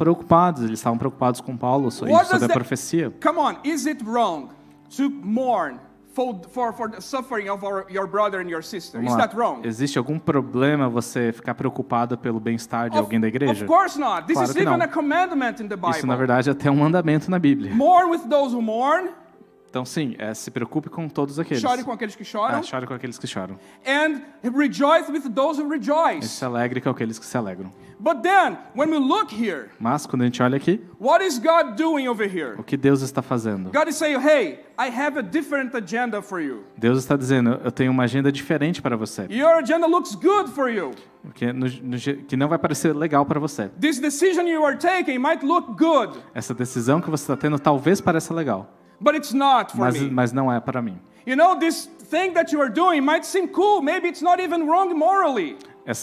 preocupados com Paulo sobre a profecia. Come on, is it wrong to mourn for the suffering of your brother and your sister? Vamos Is lá. that wrong? Existe algum problema você ficar preocupado pelo bem-estar de alguém da igreja? Of course not. This Claro is que even não. a commandment in the Bible. Isso, na verdade, é até um mandamento na Bíblia. Mourn with those who mourn, Então, sim, se preocupe com todos aqueles. chore com aqueles que choram, Chore com aqueles que choram. and rejoice with those who E rejoice. se alegre com aqueles que se alegram. But then, when we look here, Mas, quando a gente olha aqui, what is God doing over here? o que Deus está fazendo? God is saying, hey, I have a different agenda for you. Deus está dizendo, eu tenho uma agenda diferente para você. Your agenda looks good for you. Que não vai parecer legal para você. This decision you are taking might look good, Essa decisão que você está tendo talvez pareça legal, but it's not for me. mas não é para mim. You know, this thing that you are doing might seem cool. Maybe it's not even wrong morally,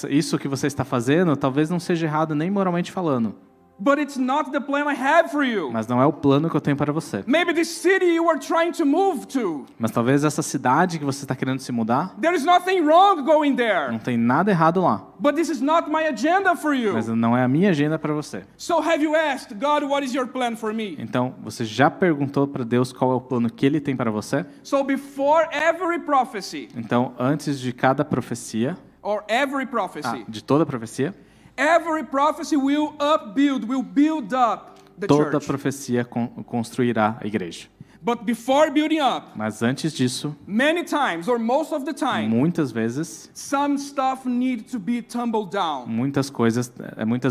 Isso que você está fazendo talvez não seja errado nem moralmente falando, but it's not the plan I have for you. mas não é o plano que eu tenho para você. Maybe this city you are trying to move to, Mas talvez essa cidade que você está querendo se mudar, there is nothing wrong going there, não tem nada errado lá, but this is not my agenda for you. mas não é a minha agenda para você. So have you asked God, what is your plan for me? Então, você já perguntou para Deus qual é o plano que Ele tem para você? So before every prophecy, Então, antes de cada profecia, or every prophecy, de toda profecia, every prophecy will build up the toda church. profecia construirá a igreja. But before building up, Mas antes disso, many times or most of the time, muitas vezes, some stuff need to be tumbled down. muitas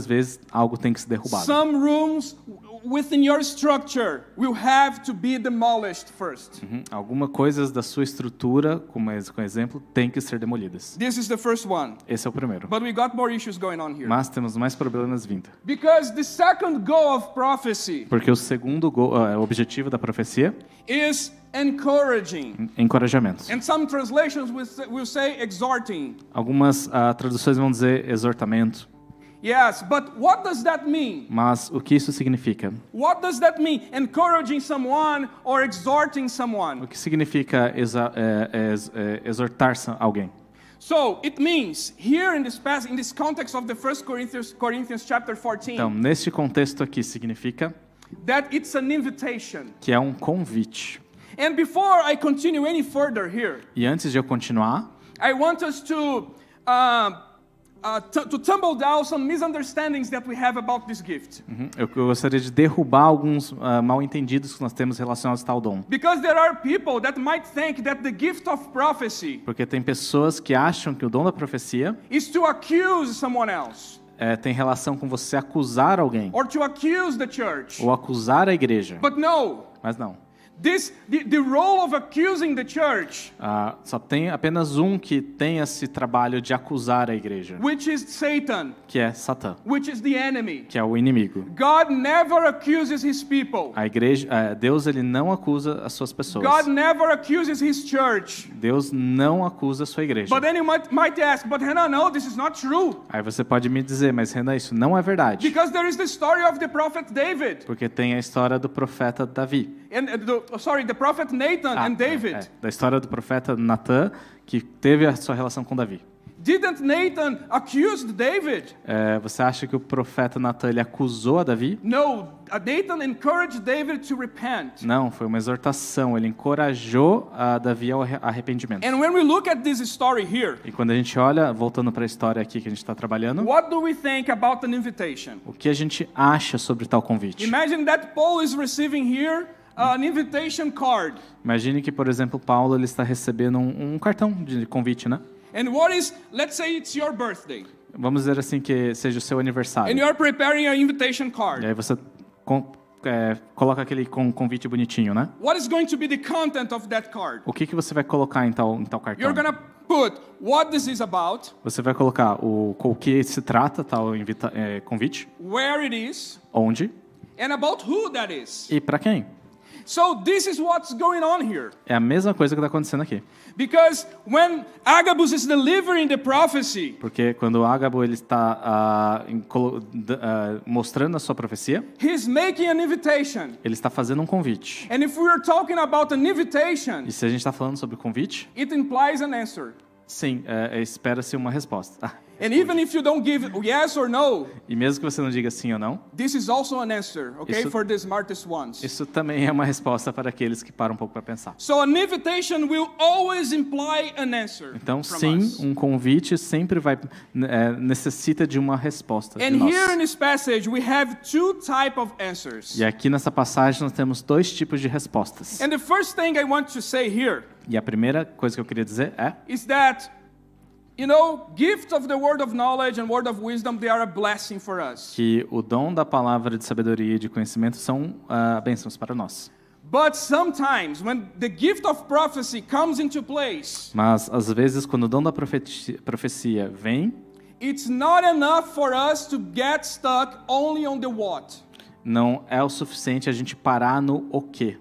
vezes algo tem que ser derrubado. Some rooms within your structure will have to be demolished first. Algumas coisas da sua estrutura, como exemplo, tem que ser demolidas. This is the first one. Esse é o primeiro. But we got more issues going on here. Mas temos mais problemas vindo. Because the second goal of prophecy Porque o segundo objetivo da profecia is encouraging. é encorajamento. And some translations will say exhorting. Algumas traduções vão dizer exortamento. Yes, but what does that mean? Mas o que isso significa? What does that mean? Encouraging someone or exhorting someone? O que significa exortar alguém? So it means here in this passage, in this context of the 1 Corinthians chapter 14, Então, neste contexto aqui significa that it's an invitation. que é um convite. And before I continue any further here, E antes de eu continuar, I want us to tumble down some misunderstandings that we have about this gift. eu gostaria de derrubar alguns mal-entendidos que nós temos relacionados a tal dom. Because there are people that might think that the gift of prophecy Porque tem pessoas que acham que o dom da profecia is to accuse someone else tem relação com você acusar alguém or to accuse the church. ou acusar a igreja. But no, Mas não. the role of accusing the church, Só tem apenas um que tem esse trabalho de acusar a igreja, which is Satan, que é Satã, which is the enemy. que é o inimigo. God never accuses his people. A igreja, Deus ele não acusa as suas pessoas. God never accuses his church. Deus não acusa a sua igreja. But then you might ask, but Hannah, no, this is not true. Aí você pode me dizer, mas Renan, isso não é verdade. Because there is the story of the prophet David. Porque tem a história do profeta Davi. And the prophet Nathan and David. Da história do profeta Natã, que teve a sua relação com Davi. Didn't Nathan accuse David? Você acha que o profeta Natã ele acusou a Davi? No, Nathan encouraged David to repent. Não, foi uma exortação. Ele encorajou a Davi ao arrependimento. And when we look at this story here, E quando a gente olha, voltando para a história aqui que a gente está trabalhando, what do we think about an invitation? o que a gente acha sobre tal convite? Imagine that Paul is receiving here an invitation card. Imagine que, por exemplo, Paulo ele está recebendo um cartão de convite, né? And what is, let's say it's your birthday. Vamos dizer assim que seja o seu aniversário. And you're preparing an invitation E card. aí você coloca aquele convite bonitinho, né? What is going to be the content of that card? O que você vai colocar em tal cartão? You're going to put what this is about, Você vai colocar o que se trata tal convite, where it is, onde and about who that is. e para quem. So this is what's going on here. É a mesma coisa que está acontecendo aqui. Because when Agabus is delivering the prophecy, Porque quando o Ágabo ele está mostrando a sua profecia, he's making an invitation. ele está fazendo um convite. And if we are talking about an invitation, E se a gente está falando sobre convite, it implies an answer. sim, espera-se uma resposta. And even if you don't give yes or no, E mesmo que você não diga sim ou não, this is also an answer, okay, Isso- for the smartest ones. isso também é uma resposta para aqueles que param um pouco para pensar. So an invitation will always imply an answer Então, from sim, us. um convite sempre necessita de uma resposta de And nós. here in this passage, we have two types of answers. E aqui nessa passagem nós temos dois tipos de respostas. And the first thing I want to say here E a primeira coisa que eu queria dizer é is that, you know, gifts of the word of knowledge and word of wisdom, they are a blessing for us. que o dom da palavra de sabedoria e de conhecimento são bênçãos para nós. But sometimes when the gift of prophecy comes into place, Mas, às vezes, quando o dom da profecia vem, it's not enough for us to get stuck only on the what. não é o suficiente a gente parar no o quê.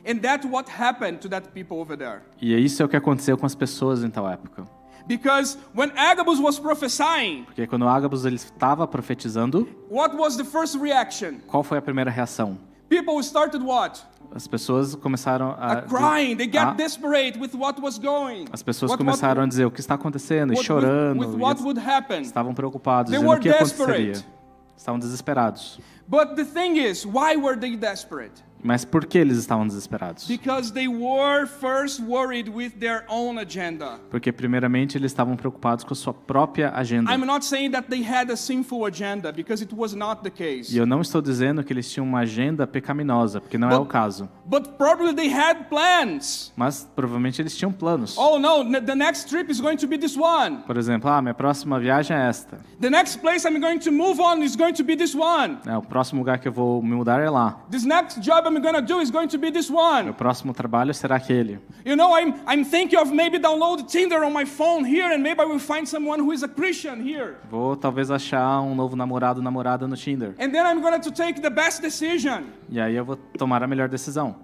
And that's what happened to that people over there. E isso é o que aconteceu com as pessoas em tal época. Because when Agabus was prophesying, Porque quando o Ágabos ele estava profetizando, what was the first reaction? qual foi a primeira reação? People started what? As pessoas começaram Crying. They get desperate with what was going. As pessoas começaram a dizer o que está acontecendo, e chorando, with what would happen. estavam preocupados, They dizendo o were que aconteceria. desperate. Estavam desesperados. But the thing is, why were they desperate? Mas por que eles estavam desesperados? Because they were first worried with their own agenda. Porque primeiramente eles estavam preocupados com a sua própria agenda. I'm not saying that they had a sinful agenda, because it was not the case. E eu não estou dizendo que eles tinham uma agenda pecaminosa, porque não é o caso. But probably they had plans. Mas provavelmente eles tinham planos. Oh no, the next trip is going to be this one. Por exemplo, minha próxima viagem é esta. The next place I'm going to move on is going to be this one. O próximo lugar que eu vou me mudar é lá. This next job I'm going to do is going to be this one. O próximo trabalho será aquele. You know, I'm thinking of maybe download Tinder on my phone here, and maybe I will find someone who is a Christian here. Vou talvez achar um novo namorado, namorada no Tinder. And then I'm going to take the best decision. E aí eu vou tomar a melhor decisão.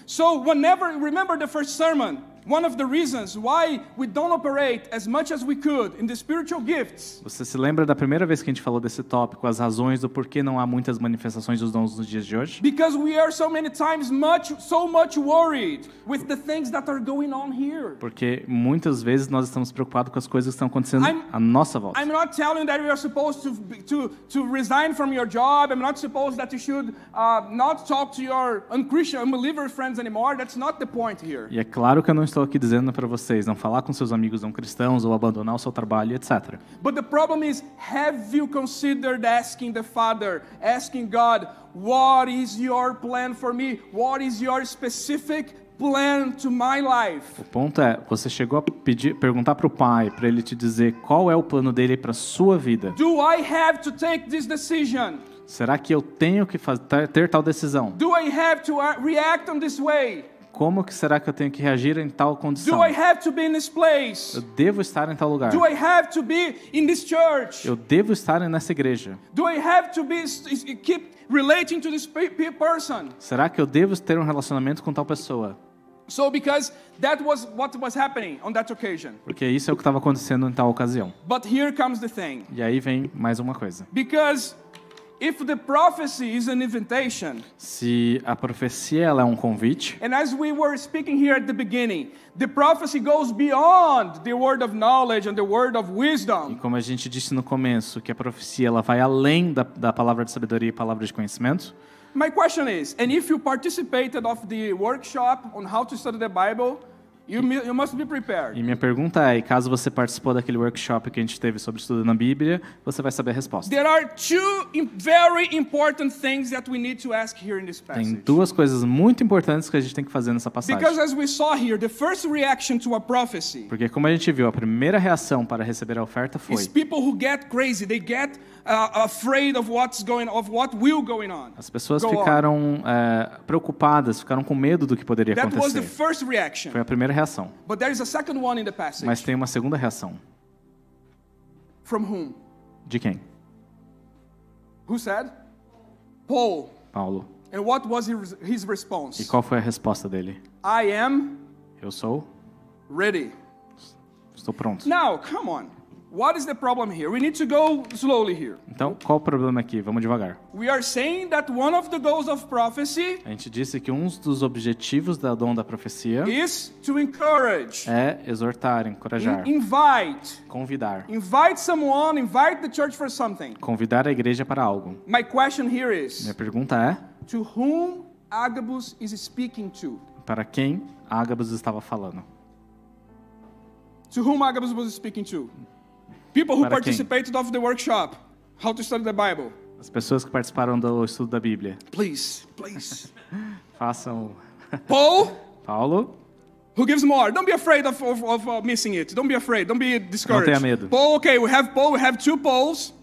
So remember the first sermon, one of the reasons why we don't operate as much as we could in the spiritual gifts. Você se lembra da primeira vez que a gente falou desse tópico, as razões do porquê não há muitas manifestações dos dons nos dias de hoje? Because we are so many times so much worried with the things that are going on here. Porque muitas vezes nós estamos preocupados com as coisas que estão acontecendo à nossa volta. I'm not telling you that you are supposed to resign from your job. I'm not supposed that you should not talk to your unchristian, unbeliever friends anymore. That's not the point here. E é claro que eu não estou aqui dizendo para vocês não falar com seus amigos não cristãos ou abandonar o seu trabalho, etc. But the problem is, have you considered asking the Father, asking God, what is your plan for me? What is your specific plan to my life? O ponto é, você chegou a perguntar para o Pai, para ele te dizer qual é o plano dele para sua vida. Do I have to take this decision? Será que eu tenho que ter tal decisão? Do I have to react on this way? Como que será que eu tenho que reagir em tal condição? Do I have to be in this place? Eu devo estar em tal lugar. Do I have to be in this church? Eu devo estar nessa igreja. Do I have to keep relating to this person? Será que eu devo ter um relacionamento com tal pessoa? So because that was what was happening on that occasion. Porque isso é o que estava acontecendo em tal ocasião. But here comes the thing. E aí vem mais uma coisa. Because if the prophecy is an invitation, se a profecia ela é um convite, and as we were speaking here at the beginning, the prophecy goes beyond the word of knowledge and the word of e wisdom. como a gente disse no começo, que a profecia ela vai além da palavra de sabedoria e palavra de conhecimento. My question is, and if you participated of the workshop on how to study the Bible, you must be prepared. E minha pergunta é, e caso você participou daquele workshop que a gente teve sobre estudo na Bíblia, você vai saber a resposta. There are two very important things that we need to ask here in this Tem passage. duas coisas muito importantes que a gente tem que fazer nessa passagem. Because as we saw here, the first reaction to a prophecy Porque como a gente viu, a primeira reação para receber a oferta is foi people who get crazy. They get afraid of what will going on. as pessoas Go on. ficaram preocupadas, ficaram com medo do que poderia That was the acontecer. first reaction. Foi a primeira reação. But there is a second one in the passage. Mas tem uma segunda reação. From whom? De quem? Who said? Paul. Paulo. And what was his E response? qual foi a resposta dele? I am Eu sou, ready. estou pronto. Now, come on. What is the problem here? We need to go slowly here. Então, qual o problema aqui? Vamos devagar. We are saying that one of the goals of prophecy A gente disse que um dos objetivos da dom da profecia is to encourage, é exortar, encorajar, invite. convidar. Invite someone, invite the church for something. Convidar a igreja para algo. My question here is, Minha pergunta é, to whom Agabus is speaking to? para quem Ágabos estava falando? To whom Agabus was speaking to? People who Para quem? participated of the workshop, how to study the Bible. As pessoas que participaram do estudo da Bíblia. Please, please. Façam Paul, Paulo, who gives more? Don't be afraid of missing it. Don't be afraid. Don't be discouraged. Não tenha medo. Paul, okay, we have Paul. We have two Pauls.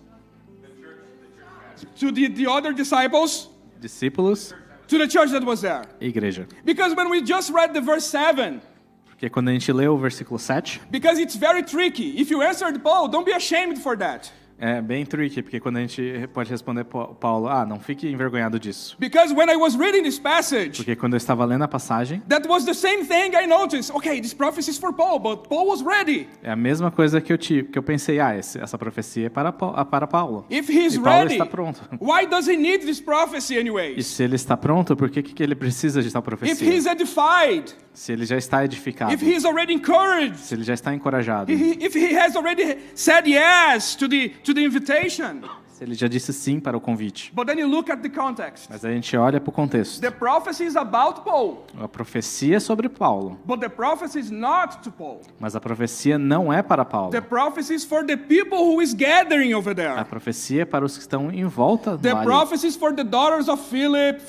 To the other disciples, discípulos to the church that was there. e igreja. Because when we just read the verse 7, Porque quando a gente lê o versículo 7, because it's very tricky. If you answered Paul, don't be ashamed for that. é bem tricky, porque quando a gente pode responder Paulo, não fique envergonhado disso. Because when I was reading this passage, Porque quando eu estava lendo a passagem, that was the same thing I noticed. Okay, this prophecy is for Paul, but Paul was ready. é a mesma coisa que eu pensei, essa profecia é para Paulo. If he's E Paulo ready, está pronto. why does he need this prophecy E anyways? se ele está pronto, por que ele precisa de tal If profecia? he's edified, Se ele já está edificado, if he's already encouraged, se ele já está encorajado, if he has already said yes to the invitation, Ele já disse sim para o convite. But then you look at the context. Mas a gente olha para o contexto. The prophecy is about Paul, A profecia é sobre Paulo, but the prophecy is not to Paul. mas a profecia não é para Paulo. The prophecy is for the people who is gathering over A there. profecia é para os que estão em volta The lá ali. prophecy is for the daughters of Philip,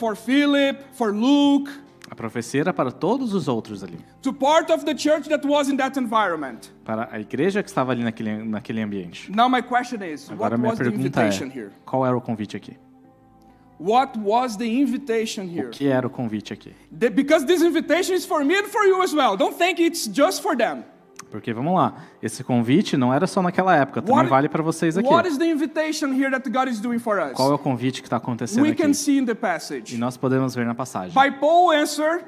for Luke, A profecia era para todos os outros ali. to part of the church that was in that environment. Para a igreja que estava ali naquele ambiente. Now my question is, Agora what minha was the pergunta invitation é, here? qual era o convite aqui? What was the invitation O here? que era o convite aqui? Because this invitation is for me and for you as well. Don't think it's just for them. Porque, vamos lá, esse convite não era só naquela época, também vale para vocês aqui. What is the invitation here that God is doing for us? Qual é o convite que está acontecendo We aqui? can see in the E passage. nós podemos ver na passagem. By Paul's answer,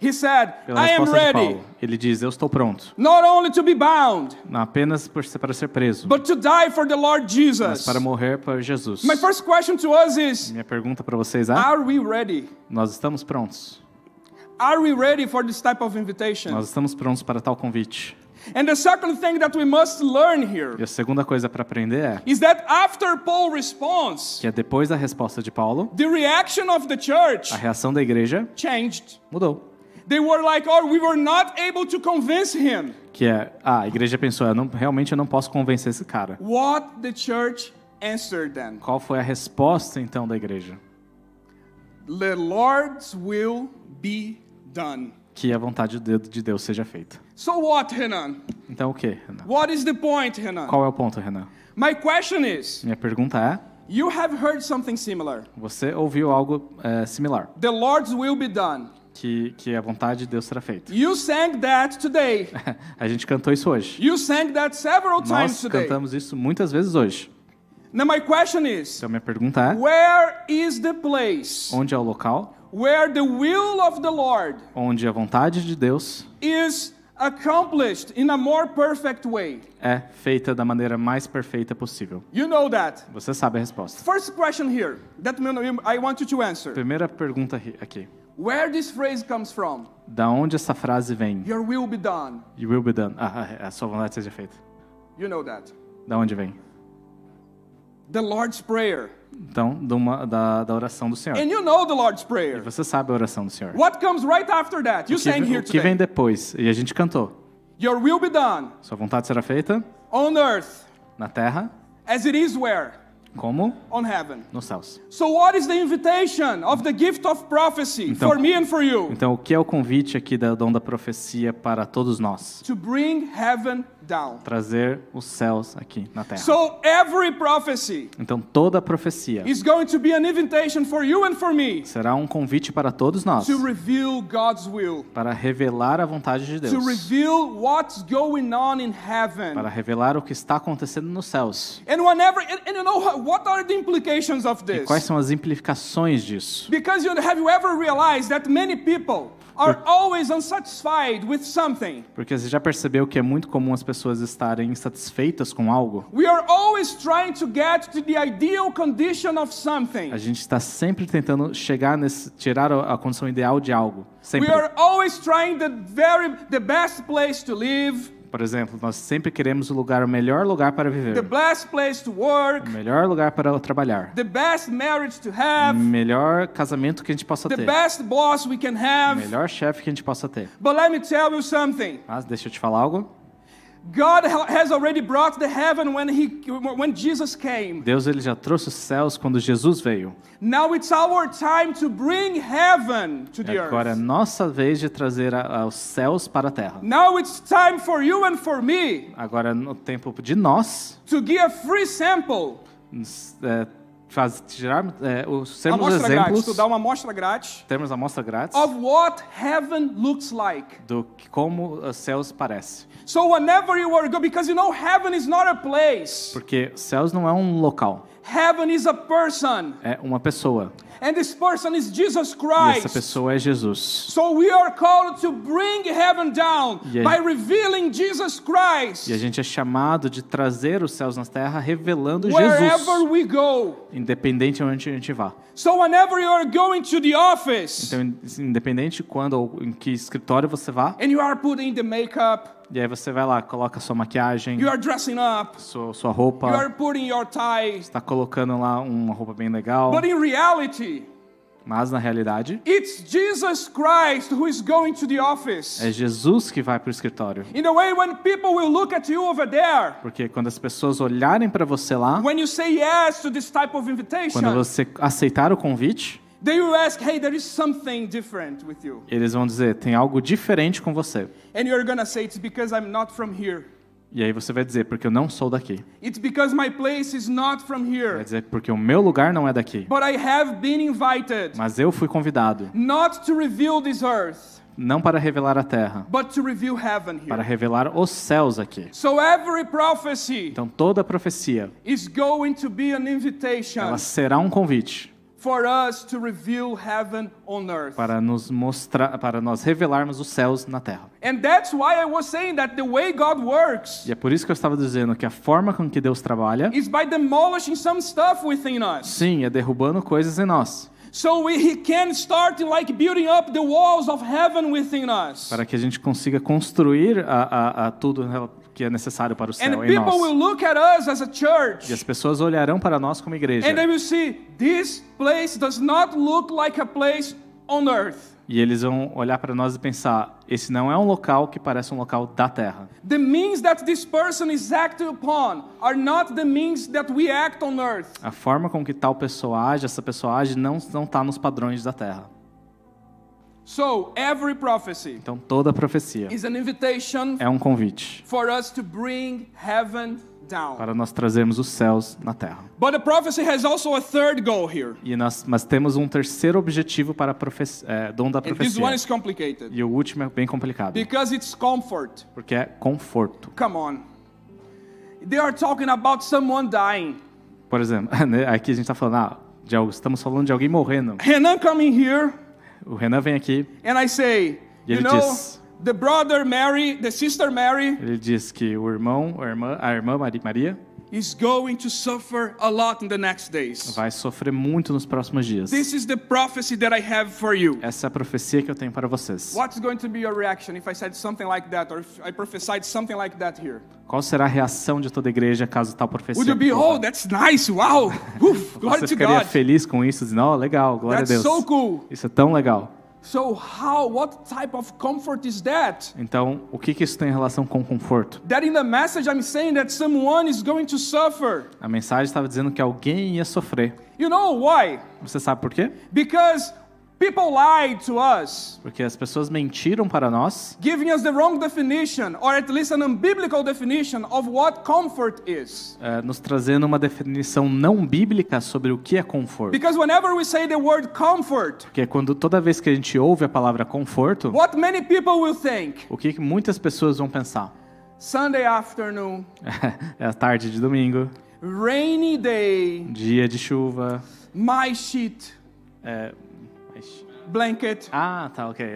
he said, Pela I am resposta de ready, Paulo, ele diz, eu estou pronto. not only to be bound, Não apenas para ser preso, but to die for the Lord mas Jesus. para morrer por Jesus. My first question to us is, Minha pergunta para vocês é, are we ready? nós estamos prontos? Are we ready for this type of invitation? Nós estamos prontos para tal convite? And the second thing that we must learn here E a segunda coisa para aprender é is that after Paul responds, que é depois da resposta de Paulo, the reaction of the church a reação da igreja changed. mudou. They were like, oh, we were not able to convince him. Que é, a igreja pensou, realmente eu não posso convencer esse cara. What the church answered then? Qual foi a resposta então da igreja? The Lord's will be done. Que a vontade de Deus seja feita. So what, Renan? Então o que, Renan? What is the point, Renan? Qual é o ponto, Renan? My question is, Minha pergunta é, you have heard something similar. você ouviu algo similar? The Lord's will be done. Que a vontade de Deus será feita. You sang that today. A gente cantou isso hoje. You sang that several times Nós today. cantamos isso muitas vezes hoje. Now my question is, Então minha pergunta é, where is the place onde é o local where the will of the Lord onde a vontade de Deus is accomplished in a more perfect way? é feita da maneira mais perfeita possível? You know that. Você sabe a resposta. First question here that I want you to answer. Primeira pergunta aqui. Where this phrase comes from? Da onde essa frase vem? Your will be done. You will be done. A sua vontade seja feita. You know that. Da onde vem? The Lord's Prayer. Então, da oração do Senhor. And you know the Lord's E Prayer. você sabe a oração do Senhor. What comes right after that? You sang here O que vem today. depois? E a gente cantou. Your will be done Sua vontade será feita on earth na terra, as it is where? como On heaven. nos céus. So what is the invitation of the gift of prophecy for me and for you? Então, o que é o convite aqui da dom da profecia para todos nós? To bring heaven down. Trazer os céus aqui na terra. So every prophecy Então, toda a profecia is going to be an invitation for you and for me será um convite para todos nós, to reveal God's will. para revelar a vontade de To Deus, reveal what's going on in heaven. para revelar o que está acontecendo nos céus. And you know what are the implications of E this? quais são as implicações disso? Because have you ever realized that many people are always unsatisfied with something? Porque você já percebeu que é muito comum as pessoas estarem insatisfeitas com algo? We are always trying to get to the ideal condition of something. A gente está sempre tentando tirar a condição ideal de algo. Sempre. We are always trying the best place to live, Por exemplo, nós sempre queremos o melhor lugar para the viver, best place to o work, melhor lugar para trabalhar, the best marriage to o have, melhor casamento que a gente possa the ter, best boss we can o have. melhor chefe que a gente possa ter. But let me tell you something. Mas deixa eu te falar algo. God has already brought the heaven when Jesus came. Deus ele já trouxe os céus quando Jesus veio. Now it's our time to bring heaven to E the agora é earth. nossa vez de trazer os céus para a terra. Now it's time for you and for me Agora é no tempo de nós to give a free sample. sermos Amostra grátis, exemplos, tu dá uma amostra grátis termos amostra grátis of what heaven looks like. como os céus parecem. So whenever you are because you know heaven is not a place. Porque céus não é um local, Heaven is a person. é uma pessoa. And this person is Jesus E Christ. essa pessoa é Jesus. So we are called to bring heaven down E a- by revealing Jesus Christ E a gente é chamado de trazer os céus na terra revelando wherever Jesus. we go. E independente de onde a gente vá. So whenever you are going to the office Então, independente de quando ou em que escritório você vá, and you are putting the makeup, e aí você vai lá, coloca sua maquiagem, you are dressing up, sua you roupa, are putting your tie, está colocando lá uma roupa bem legal, but in reality, mas na realidade it's Jesus Christ who is going to the office. é Jesus que vai para o escritório. In the way when people will look at you over there, Porque quando as pessoas olharem para você lá, when you say yes to this type of invitation, quando você aceitar o convite, they will ask, hey, there is something different with you. eles vão dizer, tem algo diferente com você. And you're gonna say, it's because I'm not from here. E aí você vai dizer, porque eu não sou daqui. It's because my place is not from Vai here. dizer, porque o meu lugar não é daqui. But I have been invited Mas eu fui convidado, not to reveal this earth, não para revelar a terra, but to reveal heaven para here. revelar os céus aqui. So every prophecy Então toda profecia, is going to be an invitation ela será um convite for us to reveal heaven on earth. para nos mostrar, para nós revelarmos os céus na terra. And that's why I was saying that the way God works E é por isso que eu estava dizendo que a forma com que Deus trabalha, is by demolishing some stuff within us. sim, é derrubando coisas em nós, So He can start like building up the walls of heaven within us. para que a gente consiga construir a tudo que é necessário para o And céu em people will nós. look at us as a church. E as pessoas olharão para nós como igreja. And they will see, this place does not look like a place on earth. E eles vão olhar para nós e pensar, esse não é um local que parece um local da terra. The means that this person is acting upon are not the means that we act on earth. A forma com que tal pessoa age, essa pessoa age, não está nos padrões da terra. So every prophecy Então toda profecia is an invitation é um convite for us to bring heaven down. para nós trazermos os céus na terra. But the prophecy has also a third goal here. Mas temos um terceiro objetivo para dom da And this profecia. one is complicated E o último é bem complicado, because it's comfort. porque é conforto. Come on. They are talking about someone dying. Por exemplo, né, aqui a gente está falando, estamos falando de alguém morrendo. Renan coming here O Renan vem aqui, and I say, E you ele know, diz- the brother Mary, the sister Mary ele diz que o irmão, a irmã Maria is going to suffer a lot in the next days. vai sofrer muito nos próximos dias. This is the prophecy that I have for you. Essa é a profecia que eu tenho para vocês. What's going to be your reaction if I said something like that, or if I prophesied something like that here? Qual será a reação de toda a igreja caso tal profecia Would you be, ocorra? oh, that's nice, wow, Oof, glory Você to ficaria God. feliz com isso, dizendo, oh, legal, glória That's a Deus. so cool. Isso é tão legal. So what type of comfort is that? Então, o que isso tem em relação com conforto? That in the message I'm saying that someone is going to suffer. A mensagem estava dizendo que alguém ia sofrer. You know why? Você sabe por quê? Because people lied to us, Porque as pessoas mentiram para nós, giving us the wrong definition, or at least an unbiblical definition of what comfort is. nos trazendo uma definição não bíblica sobre o que é conforto. Because whenever we say the word comfort, Porque toda vez que a gente ouve a palavra conforto, what many people will think? o que muitas pessoas vão pensar? Sunday afternoon, É a tarde de domingo, rainy day, dia de chuva. my sheet, blanket, Tá, ok.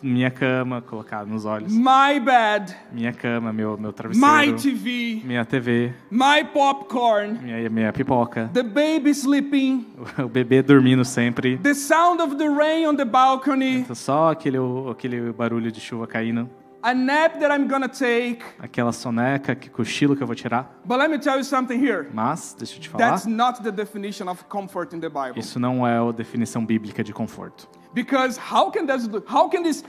Minha cama, colocado nos olhos. my bed, Minha cama, meu my travesseiro. TV, Minha TV, my popcorn, minha pipoca. the baby sleeping, O bebê dormindo sempre. the sound of the rain on the balcony, Só aquele barulho de chuva caindo. a nap that I'm gonna take. Aquela soneca, que cochilo que eu vou tirar. But let me tell you something here. Mas, deixa eu te falar, That's not the definition of comfort in the Bible. isso não é a definição bíblica de conforto. Because how can this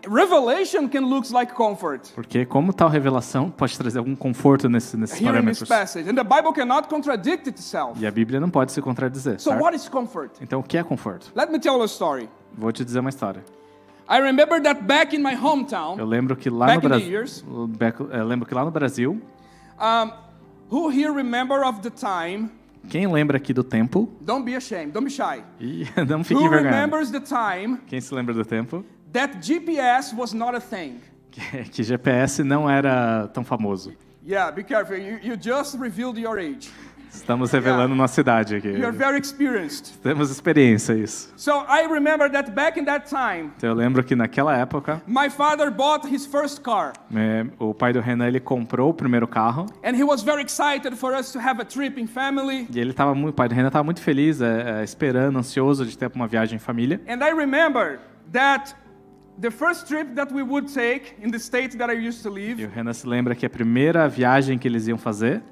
revelation can look like comfort? Porque como tal revelação pode trazer algum conforto nesses Here in this parâmetros? passage. And the Bible cannot contradict itself. E a Bíblia não pode se contradizer, So certo? what is comfort? Então, o que é conforto? Let me tell you a story. Vou te dizer uma história. I remember that back in my hometown, Eu lembro que lá Back no in the Brasil, lembro que lá no Brasil, who here remember of the time, quem lembra aqui do tempo? don't be ashamed, don't be shy. E não fique Who envergonhado. remembers the time Quem se lembra do tempo? that GPS was not a thing? Que GPS não era tão famoso. Yeah, be careful. You just revealed your age. Estamos revelando nossa idade aqui. You're very experienced. Temos experiência isso. So I remember that back in that time, Então, eu lembro que naquela época, my father bought his first car. o pai do Renan ele comprou o primeiro carro And he was very excited for us to have a trip in family. e o pai do Renan estava muito feliz, esperando, ansioso de ter uma viagem em família. And I remember that the first trip that we would take in the state that I used to E live, o Renan se lembra que a primeira viagem que eles iam fazer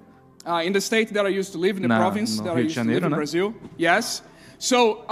in the state that I used to live, in the province no that Rio I de used to live Janeiro, in né? Brazil. Yes. So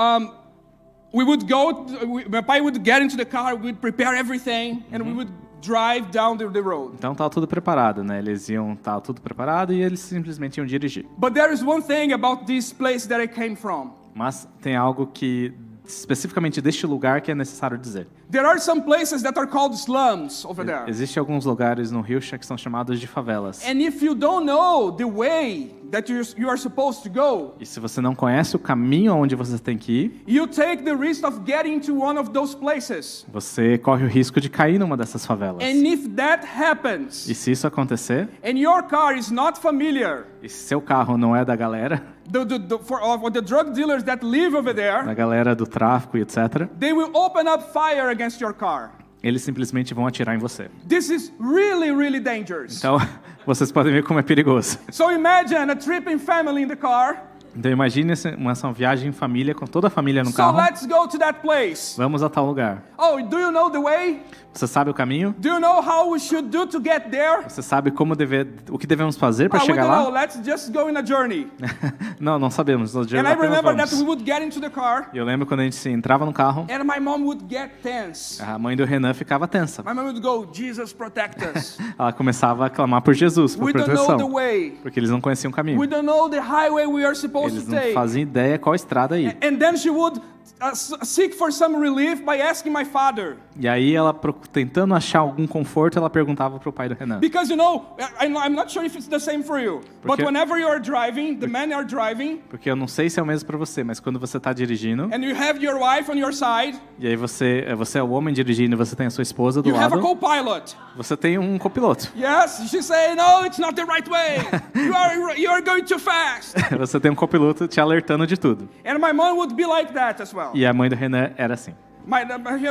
we would go, my pai would get into the car, we would prepare everything, and we would drive down the road. Então estava tudo preparado, né? Eles iam estar tudo preparado e eles simplesmente iam dirigir. But there is one thing about this place that I came from. Mas tem algo que especificamente deste lugar que é necessário dizer. There are some places that are called slums over there. Existem alguns lugares no Rio que são chamados de favelas. And if you don't know the way that you are supposed to go, E se você não conhece o caminho onde você tem que ir, you take the risk of getting to one of those places. você corre o risco de cair numa dessas favelas. And if that happens, E se isso acontecer, and your car is not familiar, e se seu carro não é da galera, for the drug dealers that live over there, da galera do tráfico e etc., they will open up fire against your car. eles simplesmente vão atirar em você. This is really, really dangerous. Então, vocês podem ver como é perigoso. So imagine a trip in family in the car. Então, imagine uma viagem em família, com toda a família no So carro. let's go to that place. Vamos a tal lugar. Oh, do you know the way? Você sabe o caminho? Do you know how we should do to get there? Você sabe o que devemos fazer para We chegar don't know. lá? Let's just go in a journey. Não sabemos. Nós And I apenas remember that we vamos. would get into the car, E eu lembro quando a gente entrava no carro, and my mom would get tense. a mãe do Renan ficava tensa. My mom would go, Jesus, protect us. Ela começava a clamar por Jesus, por We don't know the proteção. way. Porque eles não conheciam o caminho. We don't know the highway we are supposed Eles to não take. faziam ideia qual estrada ir. And then she would seek for some relief by asking my father. E aí ela, tentando achar algum conforto, ela perguntava pro pai do Renan. Because, you know, I'm not sure if it's the same for you, but Porque- whenever you are driving, the men are driving, Porque eu não sei se é o mesmo para você, mas quando você tá dirigindo, and you have your wife on your side, e aí você é o homem dirigindo e você tem a sua esposa do you have a lado, co-pilot. você tem um copiloto. Yes, she say, no, it's not the right way. You are going too fast. Você tem um copiloto te alertando de tudo. And my mom would be like that as well. E a mãe do Renan era assim.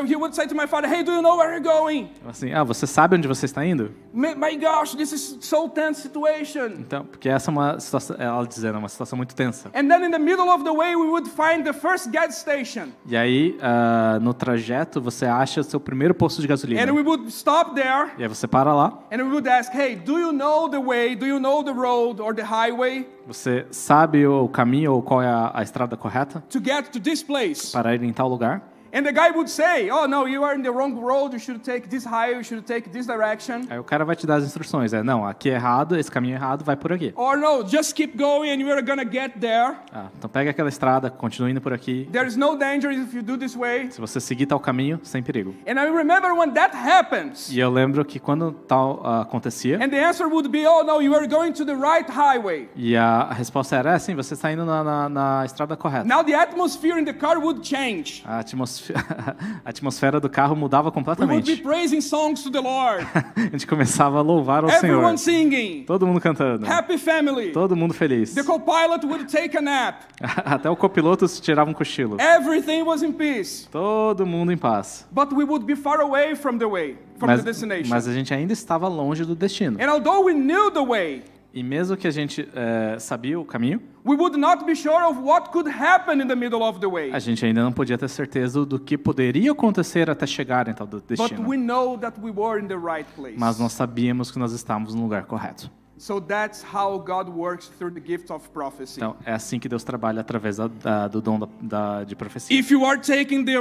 He would say to my father, hey, do you know where you're going? Assim, você sabe onde você está indo? My gosh, this is so tense situation. Então, porque essa é uma situação, ela dizendo, é uma situação muito tensa. And then in the middle of the way, we would find the first gas station. E aí, no trajeto, você acha o seu primeiro posto de gasolina. And we would stop there, E aí você para lá, and we would ask, hey, do you know the way? Do you know the road or the highway você sabe o caminho ou qual é a estrada correta to get to this place? para ir em tal lugar? And the guy would say, oh, no, you are in the wrong road. You should take this highway. You should take this direction. Aí o cara vai te dar as instruções. Não, aqui é errado, esse caminho é errado, vai por aqui. Or no, just keep going and you are going to get there. Então pega aquela estrada, continue indo por aqui. There is no danger if you do this way. Se você seguir tal caminho, sem perigo. And I remember when that happens. E eu lembro que quando tal acontecia, And the answer would be, oh, no, you are going to the right highway. e a resposta era, sim, você está indo na estrada correta. Now the atmosphere in the car would change. A atmosfera do carro mudava We would be completamente. praising songs to the Lord. A gente começava a louvar ao Senhor. Everyone singing. Todo mundo cantando. Happy family. Todo mundo feliz. The co-pilot would take a nap. Até o copiloto se tirava um cochilo. Everything was in peace. Todo mundo em paz. But we would be far away from the way, from the destination. Mas a gente ainda estava longe do destino. And although we knew the way, E mesmo que a gente sabia o caminho, we would not be sure of what could happen in the middle of the way. a gente ainda não podia ter certeza do que poderia acontecer até chegar em tal But destino. we know that we were in the right place. Mas nós sabíamos que nós estávamos no lugar correto. So that's how God works through the gift of prophecy. Então, é assim que Deus trabalha através do dom de profecia. If you are taking the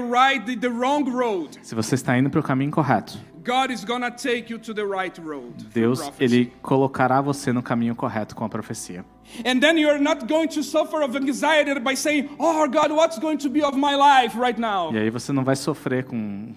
wrong road, Se você está indo para o caminho correto, God is gonna take you to the right road. through Deus prophecy. ele colocará você no caminho correto com a profecia. And then you are not going to suffer of anxiety by saying, "Oh God, what's going to be of my life right now? E aí você não vai sofrer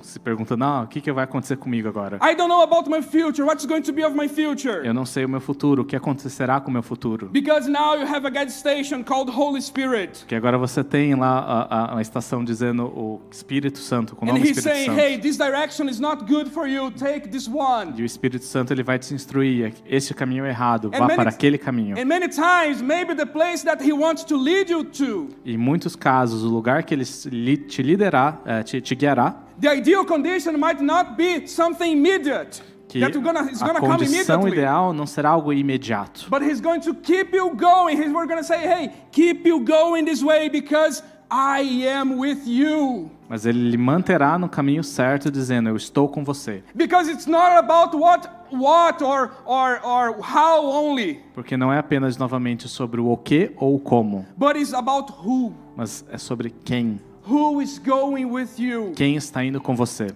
se perguntando, o que vai acontecer comigo agora? I don't know about my future. What's going to be of my future?" Eu não sei o meu futuro, o que acontecerá com o meu futuro? Because now you have a gas station called Holy Spirit. Porque agora você tem lá a estação dizendo o Espírito Santo, com o And nome he's Espírito saying, Santo. hey, this direction is not good for you. you, take this one. E o Espírito Santo ele vai te instruir. Esse caminho é errado, And vá many- para aquele caminho. And many times, maybe the place that he wants to lead you to, Em muitos casos, o lugar que ele te liderar, te guiará, the ideal condition might not be something immediate. que That it's a gonna come condição immediately. ideal não será algo imediato. But he's going to keep you going. We're going to say, hey, keep you going this way because I am with you. Mas ele lhe manterá no caminho certo, dizendo, eu estou com você. Because it's not about what or how only, Porque não é apenas, novamente, sobre o que ou o como, but it's about who. mas é sobre quem. Who is going with you? Quem está indo com você?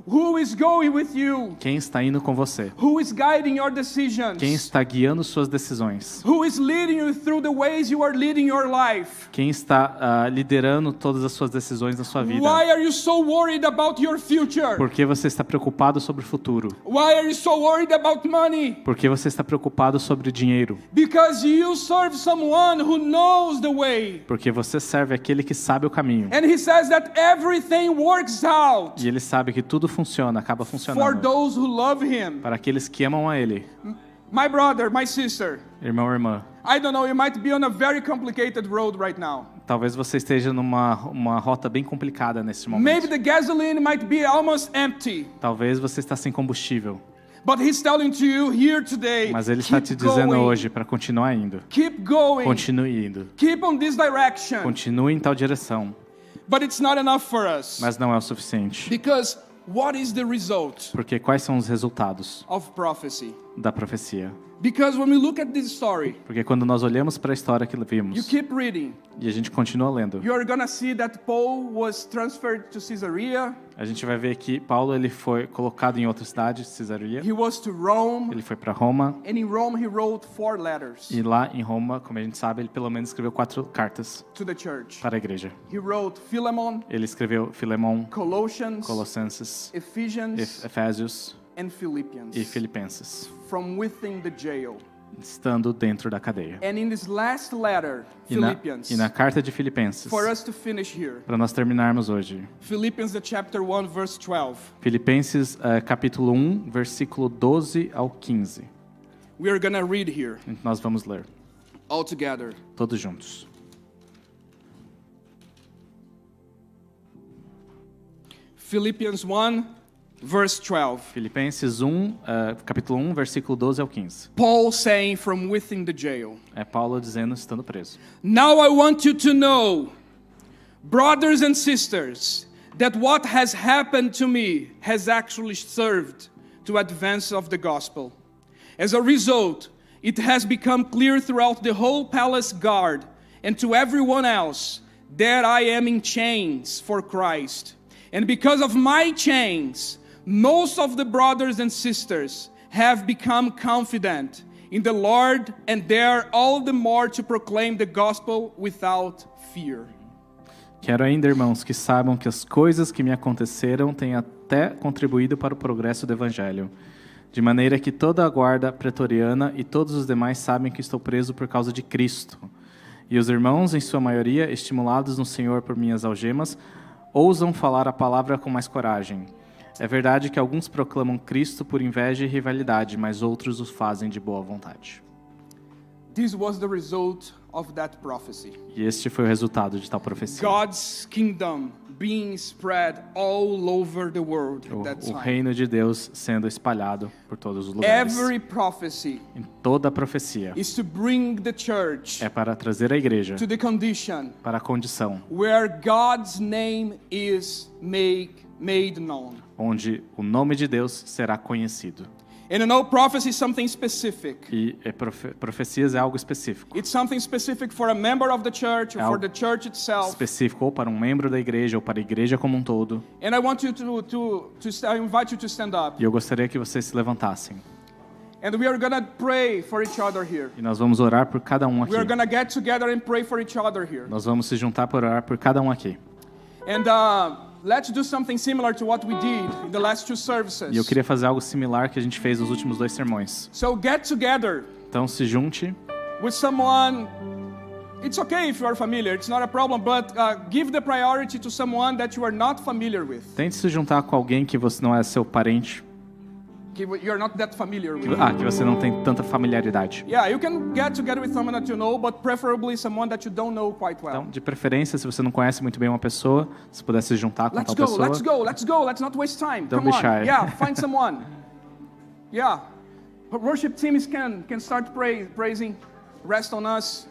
Who is going with you? Quem está indo com você? Who is guiding your decisions? Quem está guiando suas decisões? Who is leading you through the ways you are leading your life? Quem está liderando todas as suas decisões na sua vida? Why are you so worried about your future? Por que você está preocupado sobre o futuro? Why are you so worried about money? Por que você está preocupado sobre dinheiro? Because you serve someone who knows the way. Porque você serve aquele que sabe o caminho. And he says that everything works out E ele sabe que tudo funciona, acaba for funcionando. those who love him. Para aqueles que amam a ele. My brother, my sister, Irmão ou irmã, I don't know, you might be on a very complicated road right now. talvez você esteja numa rota bem complicada nesse Maybe momento. the gasoline might be almost empty. Talvez você está sem combustível. But he's telling to you here today, Mas ele está te keep dizendo going, hoje para continuar indo. keep going, Continue indo. keep on this direction. Continue em tal direção. But it's not enough for us. Mas não é o suficiente. Because what is the result Porque quais são os resultados of prophecy? da profecia? Because when we look at this story, Porque quando nós olhamos para a história que you vimos keep reading, e a gente continua lendo, you're gonna see that Paul was transferred to Caesarea, a gente vai ver que Paulo ele foi colocado em outra cidade, Cesareia. he was to Rome, Ele foi para Roma and in Rome he wrote 4 letters e lá em Roma, como a gente sabe, ele pelo menos escreveu 4 cartas to the church. para a igreja. He wrote Philemon, Ele escreveu Filemon, Colossians, Colossenses, Ephesians, Efésios and Philippians, e Filipenses, from within the jail. estando dentro da cadeia. And in this last letter, E na Philippians, carta de Filipenses, for us to finish here, para nós terminarmos hoje, Philippians the chapter 1 verse 12, Filipenses capítulo 1, versículo 12 ao 15. we are gonna read here Nós vamos ler, all together. todos juntos. Philippians 1 verse 12. Filipenses 1, capítulo 1, versículo 12 ao 15. Paul saying from within the jail, É Paulo dizendo, estando preso. "Now I want you to know, brothers and sisters, that what has happened to me has actually served to advance of the gospel. As a result, it has become clear throughout the whole palace guard and to everyone else that I am in chains for Christ. And because of my chains, most of the brothers and sisters have become confident in the Lord and dare all the more to proclaim the gospel without fear." Quero ainda, irmãos, que saibam que as coisas que me aconteceram têm até contribuído para o progresso do Evangelho, de maneira que toda a guarda pretoriana e todos os demais sabem que estou preso por causa de Cristo. E os irmãos, em sua maioria, estimulados no Senhor por minhas algemas, ousam falar a palavra com mais coragem. É verdade que alguns proclamam Cristo por inveja e rivalidade, mas outros o fazem de boa vontade. This was the result of that prophecy. E este foi o resultado de tal profecia. God's kingdom being spread all over the world at that O time. reino de Deus sendo espalhado por todos os lugares. Every prophecy Em toda a profecia is to bring the church é para trazer a igreja to the condition para a condição where God's name is made known. onde o nome de Deus será conhecido. And you know, prophecy is something specific. E profecias é algo específico. It's something specific for a member of the church or for algo the church itself. Específico ou para um membro da igreja ou para a igreja como um todo. And I want you I invite you to stand up. E eu gostaria que vocês se levantassem. And we are going to pray for each other here. E nós vamos orar por cada um aqui. We are going to get together and pray for each other here. Nós vamos se juntar para orar por cada um aqui. And let's do something similar to what we did in the last 2 services. E eu queria fazer algo similar que a gente fez nos últimos 2 sermões. So get together Então se junte. with someone. It's okay if you are familiar, it's not a problem, but give the priority to someone that you are not familiar with. Tente se juntar com alguém que você não é seu parente. you're not that familiar with. Que você não tem tanta familiaridade. Yeah, you can get together with someone that you know, but preferably someone that you don't know quite well. Então, de preferência, se você não conhece muito bem uma pessoa, se puder se juntar com tal pessoa. Let's go. Let's not waste time. Don't Come be on. shy. Yeah, find someone. Yeah. Worship teams can start praising. Rest on us.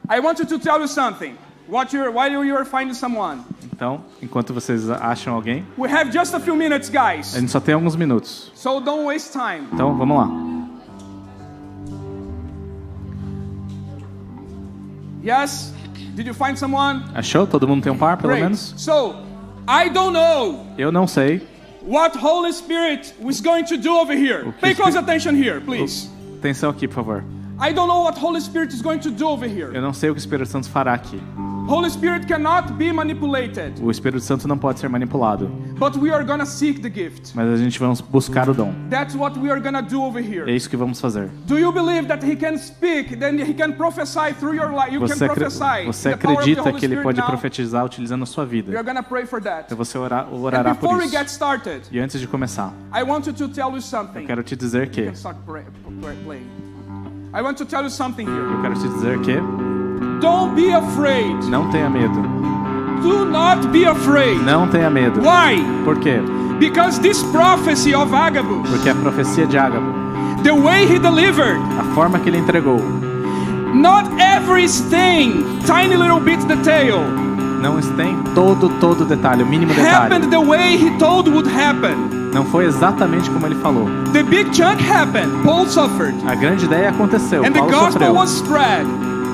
I want you to tell you something. While you are finding someone. Então, enquanto vocês acham alguém, We have just a few minutes, guys. a gente só tem alguns minutos. So don't waste time. Então, vamos lá. Yes? Did you find someone? Achou? Todo mundo tem um par, pelo Great. menos? So, I don't know Eu não sei. what Holy Spirit is going to do over here. Pay close attention here, please. Atenção aqui, por favor. I don't know what Holy Spirit is going to do over here. Eu não sei o que o Espírito Santo fará aqui. Holy Spirit cannot be manipulated, O Espírito Santo não pode ser manipulado, but we are going to seek the gift. mas a gente vai buscar o dom. That's what we are going to do over É here. isso que vamos fazer. Do you believe that he can speak, then he can prophesy through your life? You can Você prophesy. acredita que ele pode profetizar utilizando a sua We vida. are going to pray for that. Então você And orará before por we isso. get started, E antes de começar, I want you to tell you something. quero te dizer que You can start playing. I want to tell you something here. eu quero te dizer que Don't be afraid. não tenha medo. Do not be afraid. Não tenha medo. Why? Por quê? Because this prophecy of Agabus, Porque a profecia de Ágabo, the way he delivered, a forma que ele entregou, not everything, tiny little bit detail, não tem todo o detalhe, o mínimo detalhe. happened the way he told would happen. Não foi exatamente como ele falou. The big chunk happened. Paul suffered. A grande ideia aconteceu, And the Paulo gospel sofreu. was spread.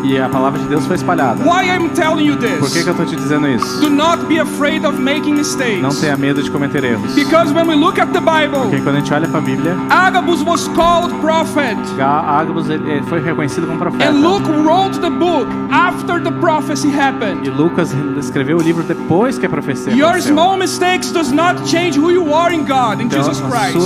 E a palavra de Deus foi espalhada. Why I'm telling you Por que this? eu estou te dizendo isso? Do not be afraid of making Não mistakes. tenha medo de cometer erros. Because when we look at the Porque Bible, quando a gente olha para a Bíblia, Agabus was called prophet. Ágabo ele foi reconhecido como profeta. And Luke wrote the book after the prophecy happened. E Lucas escreveu o livro depois que a profecia Your aconteceu. small mistakes does not change who you are in God, in Então, Jesus Christ.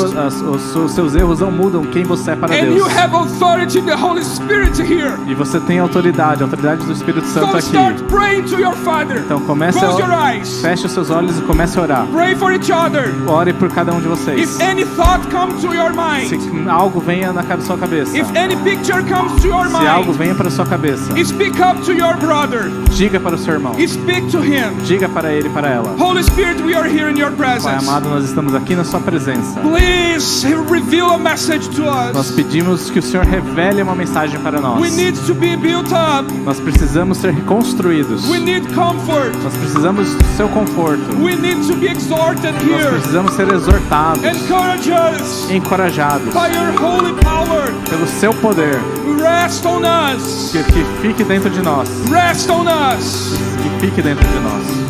os seus erros não mudam quem você é para And Deus. you have authority in the Holy Spirit here. E você tem autoridade, a autoridade do Espírito Santo So aqui. start praying to your Father. Então comece Close your eyes. feche os seus olhos e comece a orar. Pray for each other. Ore por cada um de vocês. If any thought comes to your Se mind, algo venha na sua cabeça, if any picture comes to your se algo mind, venha para sua cabeça, speak up to your brother. diga para o seu irmão, Speak to him. diga para ele e para ela. Holy Spirit, we are here in your Pai presence. amado, nós estamos aqui na sua presença. Please reveal a message to Nós us. pedimos que o Senhor revele uma mensagem para nós. We need to be built up. Nós precisamos ser reconstruídos. We need comfort. Nós precisamos do seu conforto. We need to be exhorted Nós here. precisamos ser exortados, Encourage us encorajados by your holy power. pelo seu poder, Rest on us. que fique dentro de nós, Rest on us. que fique dentro de nós.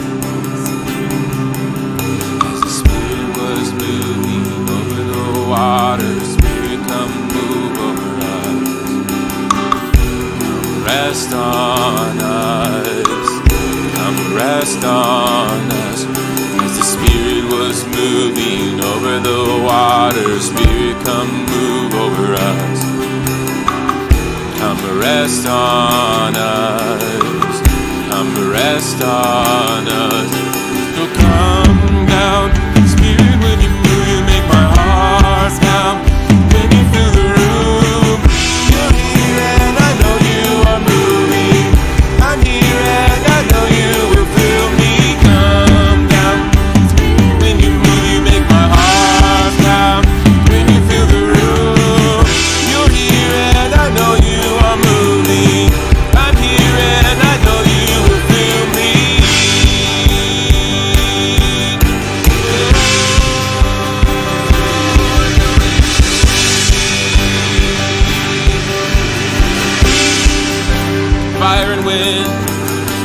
The Spirit was moving over the water. Spirit, come move over us. Come rest on us. Come rest on us. As the Spirit was moving over the water. Spirit, come move over us. Come rest on us. Come rest on us. So come down, Spirit, when you move, you make my heart pound. When you fill the room, you're here and I know you are moving. I'm here and I know you will fill me. Come down, Spirit, when you move, you make my heart pound. When you fill the room, you're here and I know you are moving. I'm here and I know you will fill me. Fire and wind,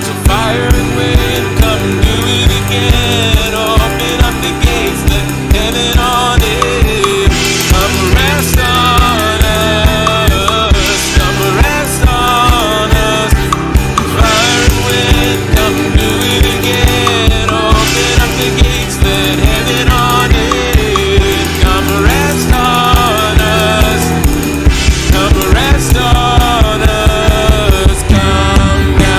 so fire and wind, come do it again. Open up the gates, let heaven on it. Come rest on us, come rest on us. Fire and wind, come do it again. Open up the gates, let heaven on it. Come rest on us, come rest on us. Come down.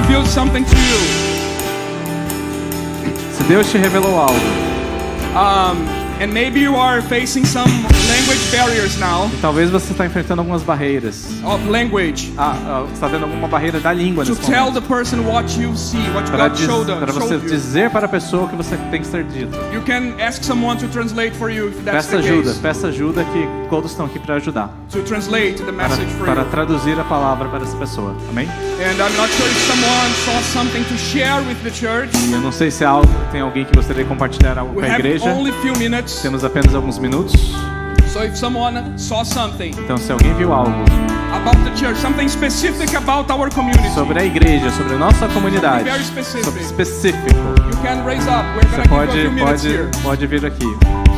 revealed something to you, Se Deus te revelou algo, and maybe you are facing some language barriers now, e talvez você está enfrentando algumas barreiras. of language, Você está tendo alguma barreira da língua to nesse tell momento. the person what you see, what Para God showed você you. dizer para a pessoa o que você tem que ser dito. You can ask someone to translate for you if that's Peça the ajuda, case. peça ajuda, que todos estão aqui para ajudar. To translate the message for Para you. traduzir a palavra para essa pessoa. Amém? And I'm not sure if someone saw something to share with the church. Eu não sei se tem alguém que gostaria de compartilhar algo We com a have igreja. only few minutes. Temos apenas alguns minutos. So if someone saw something Então, se alguém viu algo about the church, something specific about our community, sobre a igreja, sobre a nossa comunidade, very specific. sobre específico, you can raise up. We're você going to give you a few minutes here. pode vir aqui.